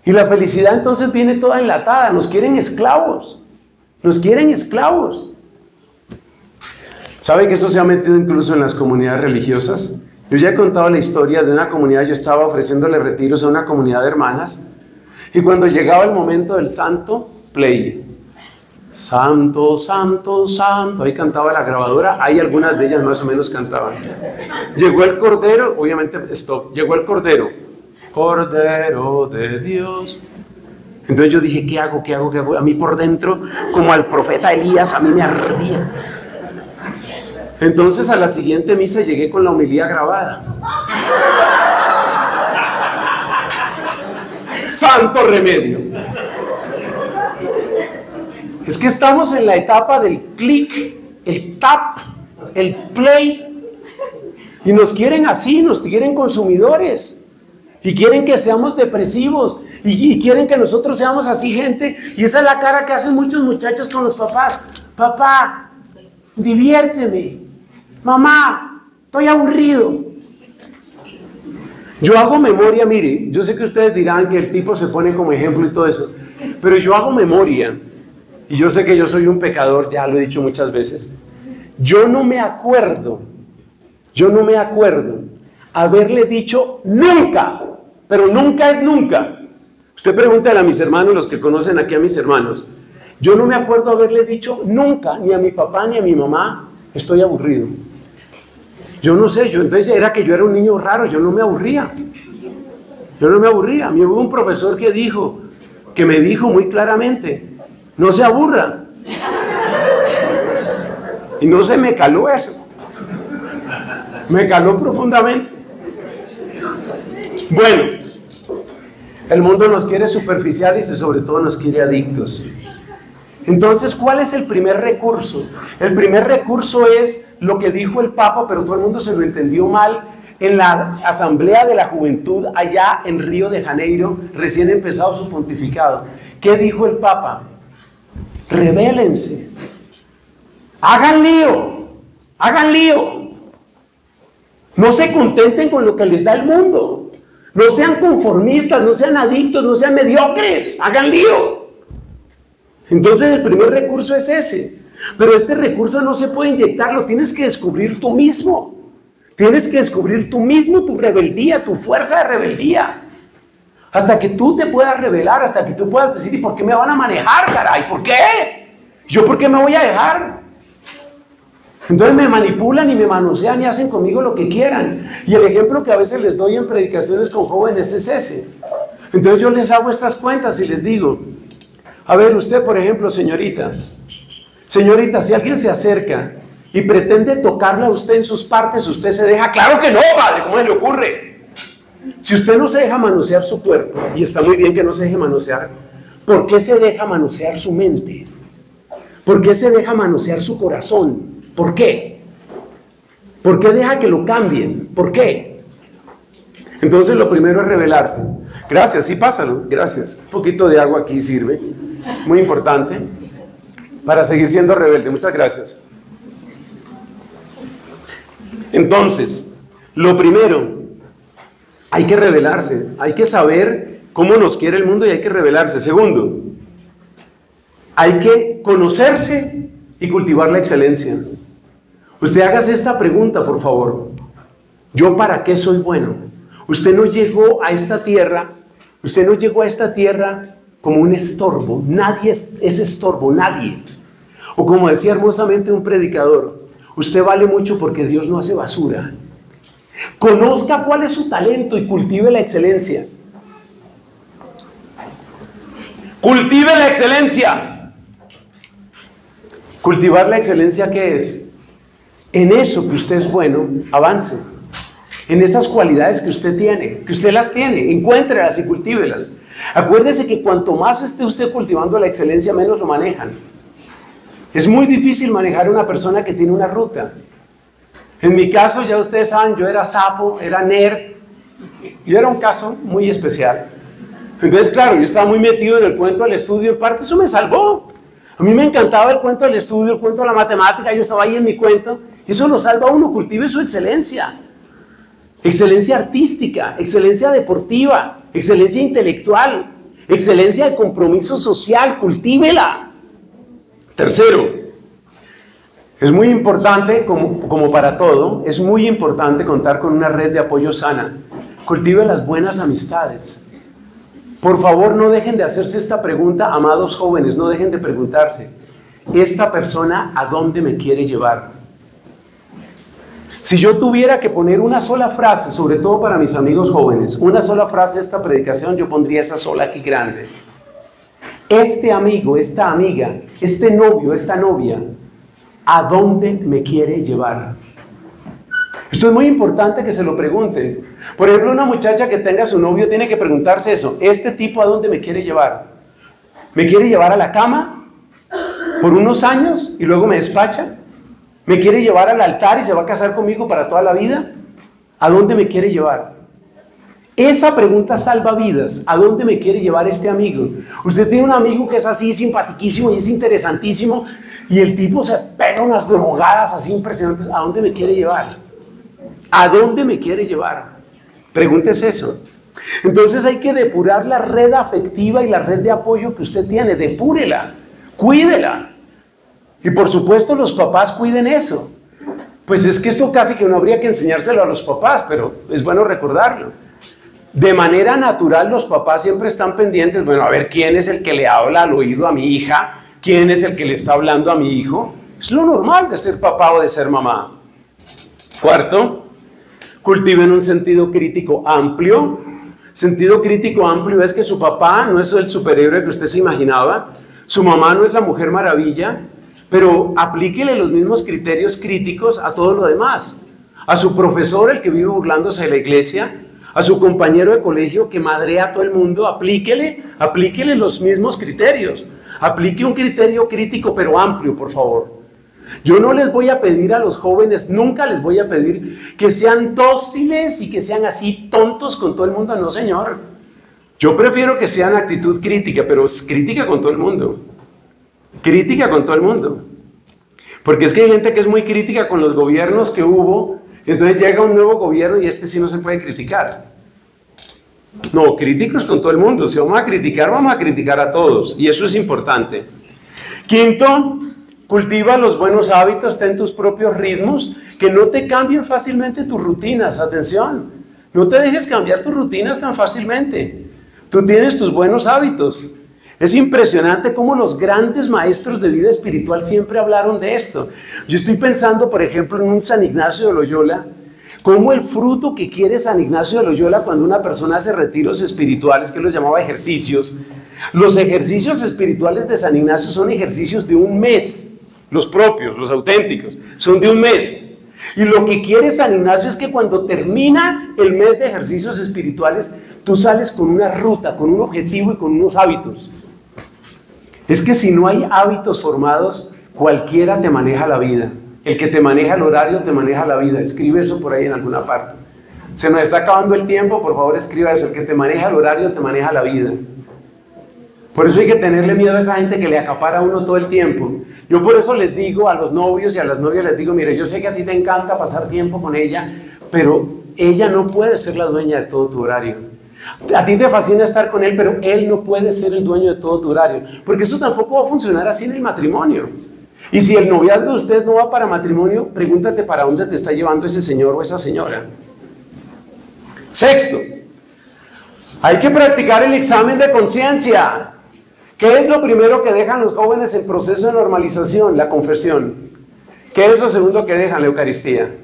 Y la felicidad entonces viene toda enlatada. Nos quieren esclavos. ¿Sabe que eso se ha metido incluso en las comunidades religiosas? Yo ya he contado la historia de una comunidad. Yo estaba ofreciéndole retiros a una comunidad de hermanas y cuando llegaba el momento del santo, play. Santo, santo, santo. Ahí cantaba la grabadora. Ahí algunas de ellas más o menos cantaban. Llegó el cordero, obviamente stop. Llegó el cordero. Cordero de Dios. Entonces yo dije, ¿qué hago? A mí por dentro, como al profeta Elías, a mí me ardía. Entonces a la siguiente misa llegué con la homilía grabada. Santo remedio. Es que estamos en la etapa del clic, el tap, el play. Y nos quieren así, nos quieren consumidores. Y quieren que seamos depresivos. Y quieren que nosotros seamos así, gente. Y esa es la cara que hacen muchos muchachos con los papás. Papá, diviérteme. Mamá, estoy aburrido. Yo hago memoria, mire, yo sé que ustedes dirán que el tipo se pone como ejemplo y todo eso, pero yo hago memoria, y yo sé que yo soy un pecador, ya lo he dicho muchas veces. Yo no me acuerdo haberle dicho nunca, pero nunca es nunca. Usted pregúntale a mis hermanos, los que conocen aquí a mis hermanos, yo no me acuerdo haberle dicho nunca, ni a mi papá ni a mi mamá, estoy aburrido. Yo no sé, entonces era que yo era un niño raro, yo no me aburría. A mí hubo un profesor que me dijo muy claramente, no se aburra. Y no se me caló eso. Me caló profundamente. Bueno, el mundo nos quiere superficiales y sobre todo nos quiere adictos. Entonces, ¿cuál es el primer recurso? El primer recurso es lo que dijo el Papa, pero todo el mundo se lo entendió mal, en la Asamblea de la Juventud allá en Río de Janeiro, recién empezado su pontificado. ¿Qué dijo el Papa? Rebélense, hagan lío, no se contenten con lo que les da el mundo, no sean conformistas, no sean adictos, no sean mediocres, hagan lío. Entonces el primer recurso es ese, pero este recurso no se puede inyectar, lo tienes que descubrir tú mismo. Tienes que descubrir tú mismo tu rebeldía, tu fuerza de rebeldía. Hasta que tú te puedas rebelar, hasta que tú puedas decir, ¿y por qué me van a manejar, caray? ¿Por qué? ¿Yo por qué me voy a dejar? Entonces me manipulan y me manosean y hacen conmigo lo que quieran. Y el ejemplo que a veces les doy en predicaciones con jóvenes es ese. Entonces yo les hago estas cuentas y les digo, a ver, usted por ejemplo, señorita, si alguien se acerca y pretende tocarla a usted en sus partes, ¿usted se deja? ¡Claro que no, padre! ¿Cómo se le ocurre? Si usted no se deja manosear su cuerpo, y está muy bien que no se deje manosear, ¿por qué se deja manosear su mente? ¿Por qué se deja manosear su corazón? ¿Por qué? ¿Por qué deja que lo cambien? ¿Por qué? Entonces lo primero es rebelarse. Gracias, sí, pásalo, gracias. Un poquito de agua aquí sirve, muy importante, para seguir siendo rebelde. Muchas gracias. Entonces, lo primero, hay que rebelarse, hay que saber cómo nos quiere el mundo y hay que rebelarse. Segundo, hay que conocerse y cultivar la excelencia. Usted hágase esta pregunta, por favor. ¿Yo para qué soy bueno? Usted no llegó a esta tierra como un estorbo. Nadie es estorbo, nadie. O como decía hermosamente un predicador, usted vale mucho porque Dios no hace basura. Conozca cuál es su talento y cultive la excelencia. Cultive la excelencia. ¿Cultivar la excelencia qué es? En eso que usted es bueno, avance. En esas cualidades que usted tiene, que usted las tiene, encuéntrelas y cultívelas. Acuérdese que cuanto más esté usted cultivando la excelencia, menos lo manejan. Es muy difícil manejar a una persona que tiene una ruta. En mi caso, ya ustedes saben, yo era sapo, era nerd. Yo era un caso muy especial. Entonces, claro, yo estaba muy metido en el cuento del estudio. En parte eso me salvó. A mí me encantaba el cuento del estudio, el cuento de la matemática. Yo estaba ahí en mi cuento. Y eso lo salva a uno. Cultive su excelencia. Excelencia artística, excelencia deportiva, excelencia intelectual, excelencia de compromiso social. Cultívela. Tercero, es muy importante, como para todo, es muy importante contar con una red de apoyo sana. Cultive las buenas amistades. Por favor, no dejen de hacerse esta pregunta, amados jóvenes, no dejen de preguntarse, ¿esta persona a dónde me quiere llevar? Si yo tuviera que poner una sola frase, sobre todo para mis amigos jóvenes, una sola frase de esta predicación, yo pondría esa sola aquí grande. Este amigo, esta amiga, este novio, esta novia, ¿a dónde me quiere llevar? Esto es muy importante que se lo pregunten. Por ejemplo, una muchacha que tenga su novio tiene que preguntarse eso. ¿Este tipo a dónde me quiere llevar? ¿Me quiere llevar a la cama por unos años y luego me despacha? ¿Me quiere llevar al altar y se va a casar conmigo para toda la vida? ¿A dónde me quiere llevar? Esa pregunta salva vidas. ¿A dónde me quiere llevar este amigo? Usted tiene un amigo que es así simpatiquísimo y es interesantísimo y el tipo se pega unas drogadas así impresionantes. ¿A dónde me quiere llevar? ¿A dónde me quiere llevar? Pregúntese eso. Entonces hay que depurar la red afectiva y la red de apoyo que usted tiene. Depúrela, cuídela. Y por supuesto los papás cuiden eso. Pues es que esto casi que no habría que enseñárselo a los papás, pero es bueno recordarlo. De manera natural los papás siempre están pendientes, bueno, a ver quién es el que le habla al oído a mi hija, quién es el que le está hablando a mi hijo. Es lo normal de ser papá o de ser mamá. Cuarto, cultiven un sentido crítico amplio. Sentido crítico amplio es que su papá no es el superhéroe que usted se imaginaba, su mamá no es la Mujer Maravilla, pero aplíquele los mismos criterios críticos a todo lo demás. A su profesor, el que vive burlándose de la iglesia, a su compañero de colegio que madrea a todo el mundo, aplíquele los mismos criterios. Aplique un criterio crítico pero amplio, por favor. Yo no les voy a pedir a los jóvenes, nunca les voy a pedir que sean dóciles y que sean así tontos con todo el mundo, no señor. Yo prefiero que sean actitud crítica, pero crítica con todo el mundo. Crítica con todo el mundo. Porque es que hay gente que es muy crítica con los gobiernos que hubo, y entonces llega un nuevo gobierno y este sí no se puede criticar. No, críticos con todo el mundo. Si vamos a criticar a todos, y eso es importante. Quinto, cultiva los buenos hábitos, ten tus propios ritmos, que no te cambien fácilmente tus rutinas. Atención, no te dejes cambiar tus rutinas tan fácilmente. Tú tienes tus buenos hábitos. Es impresionante cómo los grandes maestros de vida espiritual siempre hablaron de esto. Yo estoy pensando, por ejemplo, en un San Ignacio de Loyola, cómo el fruto que quiere San Ignacio de Loyola cuando una persona hace retiros espirituales, que él los llamaba ejercicios. Los ejercicios espirituales de San Ignacio son ejercicios de un mes, los propios, los auténticos, son de un mes. Y lo que quiere San Ignacio es que cuando termina el mes de ejercicios espirituales, tú sales con una ruta, con un objetivo y con unos hábitos. Es que si no hay hábitos formados, cualquiera te maneja la vida. El que te maneja el horario te maneja la vida. Escribe eso por ahí en alguna parte. Se nos está acabando el tiempo, por favor escriba eso. El que te maneja el horario te maneja la vida. Por eso hay que tenerle miedo a esa gente que le acapara a uno todo el tiempo. Yo por eso les digo a los novios y a las novias, les digo, mire, yo sé que a ti te encanta pasar tiempo con ella, pero ella no puede ser la dueña de todo tu horario. A ti te fascina estar con él, pero él no puede ser el dueño de todo tu horario, porque eso tampoco va a funcionar así en el matrimonio. Y si el noviazgo de ustedes no va para matrimonio, pregúntate para dónde te está llevando ese señor o esa señora. Sexto, hay que practicar el examen de conciencia. ¿Qué es lo primero que dejan los jóvenes en proceso de normalización? La confesión. ¿Qué es lo segundo que dejan? La Eucaristía.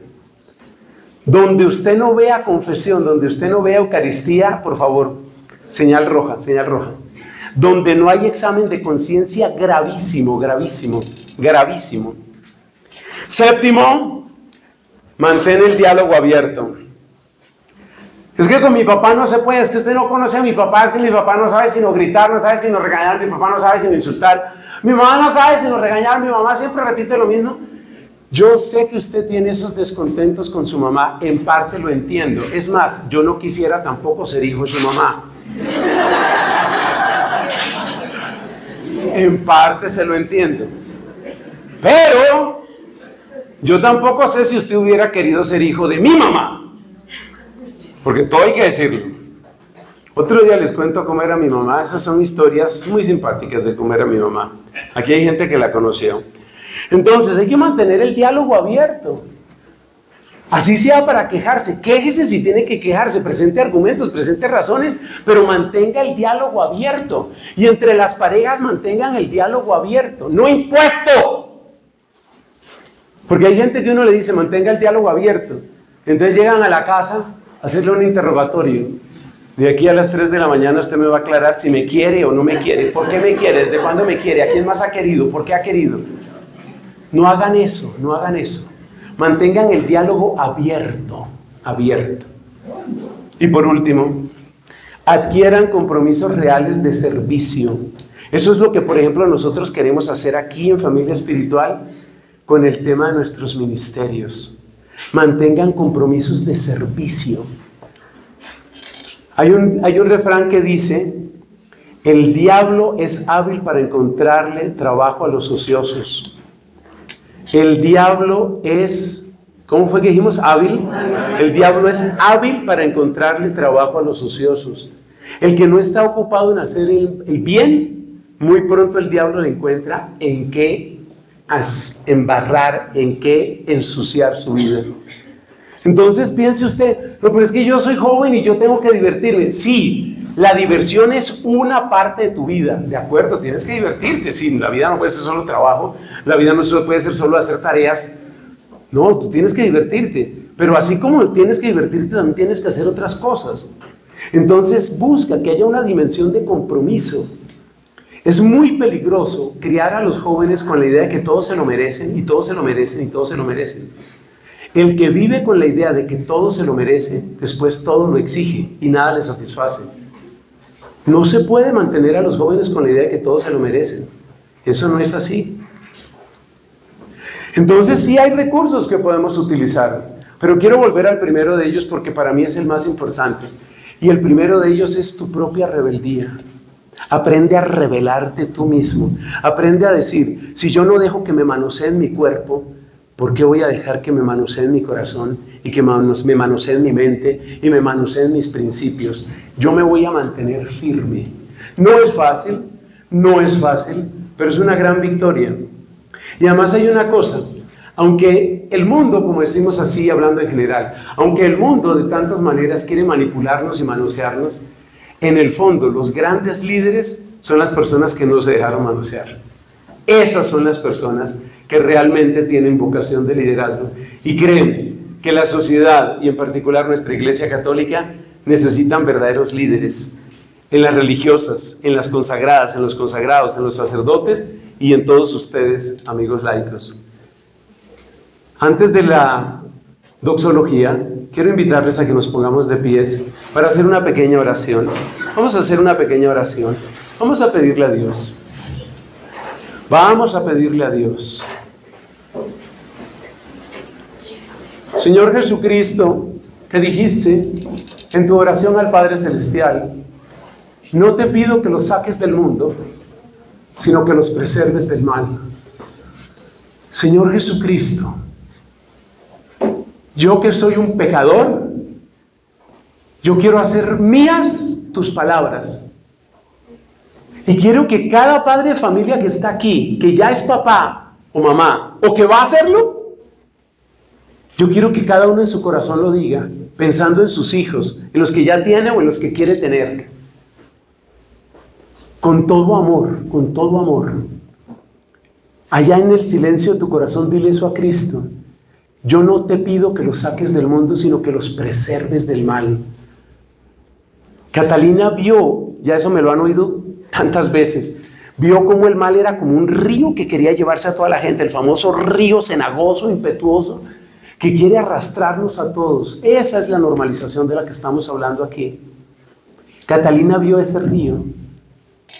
Donde usted no vea confesión, donde usted no vea Eucaristía, por favor, señal roja, señal roja. Donde no hay examen de conciencia, gravísimo, gravísimo, gravísimo. Séptimo, mantén el diálogo abierto. Es que con mi papá no se puede, es que usted no conoce a mi papá, es que mi papá no sabe sino gritar, no sabe sino regañar, mi papá no sabe sino insultar, mi mamá no sabe sino regañar, mi mamá siempre repite lo mismo. Yo sé que usted tiene esos descontentos con su mamá, en parte lo entiendo. Es más, yo no quisiera tampoco ser hijo de su mamá. En parte se lo entiendo. Pero yo tampoco sé si usted hubiera querido ser hijo de mi mamá. Porque todo hay que decirlo. Otro día les cuento cómo era mi mamá. Esas son historias muy simpáticas de cómo era mi mamá. Aquí hay gente que la conoció. Entonces hay que mantener el diálogo abierto. Así sea para quejarse. Quéjese si tiene que quejarse. Presente argumentos, presente razones, pero mantenga el diálogo abierto. Y entre las parejas mantengan el diálogo abierto, no impuesto. Porque hay gente que uno le dice mantenga el diálogo abierto. Entonces llegan a la casa a hacerle un interrogatorio. De aquí a las 3 de la mañana usted me va a aclarar si me quiere o no me quiere. ¿Por qué me quiere? ¿Desde cuándo me quiere? ¿A quién más ha querido? ¿Por qué ha querido? No hagan eso, no hagan eso. Mantengan el diálogo abierto, abierto. Y por último, adquieran compromisos reales de servicio. Eso es lo que, por ejemplo, nosotros queremos hacer aquí en Familia Espiritual con el tema de nuestros ministerios. Mantengan compromisos de servicio. Hay un refrán que dice, el diablo es hábil para encontrarle trabajo a los ociosos. El diablo es, ¿cómo fue que dijimos? Hábil. El diablo es hábil para encontrarle trabajo a los ociosos. El que no está ocupado en hacer el bien, muy pronto el diablo le encuentra en qué embarrar, en qué ensuciar su vida. Entonces piense usted, no, pero es que yo soy joven y yo tengo que divertirme. Sí, la diversión es una parte de tu vida, ¿de acuerdo? Tienes que divertirte, sí, la vida no puede ser solo trabajo, la vida no puede ser solo hacer tareas. No, tú tienes que divertirte, pero así como tienes que divertirte, también tienes que hacer otras cosas. Entonces busca que haya una dimensión de compromiso. Es muy peligroso criar a los jóvenes con la idea de que todos se lo merecen, y todos se lo merecen, y todos se lo merecen. El que vive con la idea de que todo se lo merece, después todo lo exige y nada le satisface. No se puede mantener a los jóvenes con la idea de que todo se lo merecen. Eso no es así. Entonces sí hay recursos que podemos utilizar, pero quiero volver al primero de ellos porque para mí es el más importante. Y el primero de ellos es tu propia rebeldía. Aprende a rebelarte tú mismo. Aprende a decir, si yo no dejo que me manoseen mi cuerpo, ¿por qué voy a dejar que me manoseen mi corazón y que me manoseen mi mente y me manoseen mis principios? Yo me voy a mantener firme. No es fácil, pero es una gran victoria. Y además hay una cosa, aunque el mundo, como decimos así, hablando en general, aunque el mundo de tantas maneras quiere manipularnos y manosearnos, en el fondo los grandes líderes son las personas que no se dejaron manosear. Esas son las personas que realmente tienen vocación de liderazgo. Y créeme que la sociedad, y en particular nuestra Iglesia Católica, necesitan verdaderos líderes. En las religiosas, en las consagradas, en los consagrados, en los sacerdotes y en todos ustedes, amigos laicos. Antes de la doxología, quiero invitarles a que nos pongamos de pies para hacer una pequeña oración. Vamos a hacer una pequeña oración. Vamos a pedirle a Dios. Vamos a pedirle a Dios. Señor Jesucristo, que dijiste en tu oración al Padre Celestial, no te pido que los saques del mundo, sino que los preserves del mal. Señor Jesucristo, yo que soy un pecador, yo quiero hacer mías tus palabras. Y quiero que cada padre de familia que está aquí, que ya es papá o mamá, o que va a hacerlo, yo quiero que cada uno en su corazón lo diga, pensando en sus hijos, en los que ya tiene o en los que quiere tener. Con todo amor, con todo amor. Allá en el silencio de tu corazón, dile eso a Cristo. Yo no te pido que los saques del mundo, sino que los preserves del mal. Catalina vio, ya eso me lo han oído tantas veces, vio cómo el mal era como un río que quería llevarse a toda la gente, el famoso río cenagoso, impetuoso, que quiere arrastrarnos a todos. Esa es la normalización de la que estamos hablando aquí. Catalina vio ese río.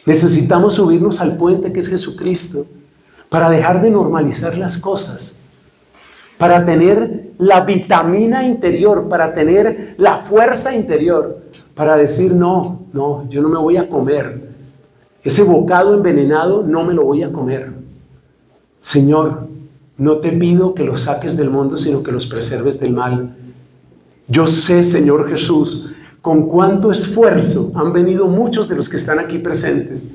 Necesitamos subirnos al puente que es Jesucristo para dejar de normalizar las cosas, para tener la vitamina interior, para tener la fuerza interior, para decir no, yo no me voy a comer. Ese bocado envenenado no me lo voy a comer. Señor, no te pido que los saques del mundo, sino que los preserves del mal. Yo sé, Señor Jesús, con cuánto esfuerzo han venido muchos de los que están aquí presentes.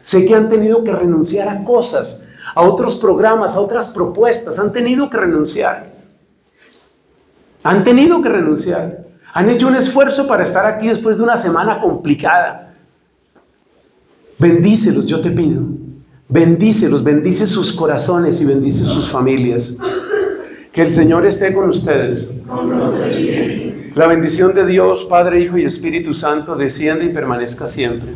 Sé que han tenido que renunciar a cosas, a otros programas, a otras propuestas. Han tenido que renunciar. Han tenido que renunciar. Han hecho un esfuerzo para estar aquí después de una semana complicada. Bendícelos, yo te pido. Bendícelos, bendice sus corazones y bendice sus familias. Que el Señor esté con ustedes. La bendición de Dios, Padre, Hijo y Espíritu Santo, descienda y permanezca siempre.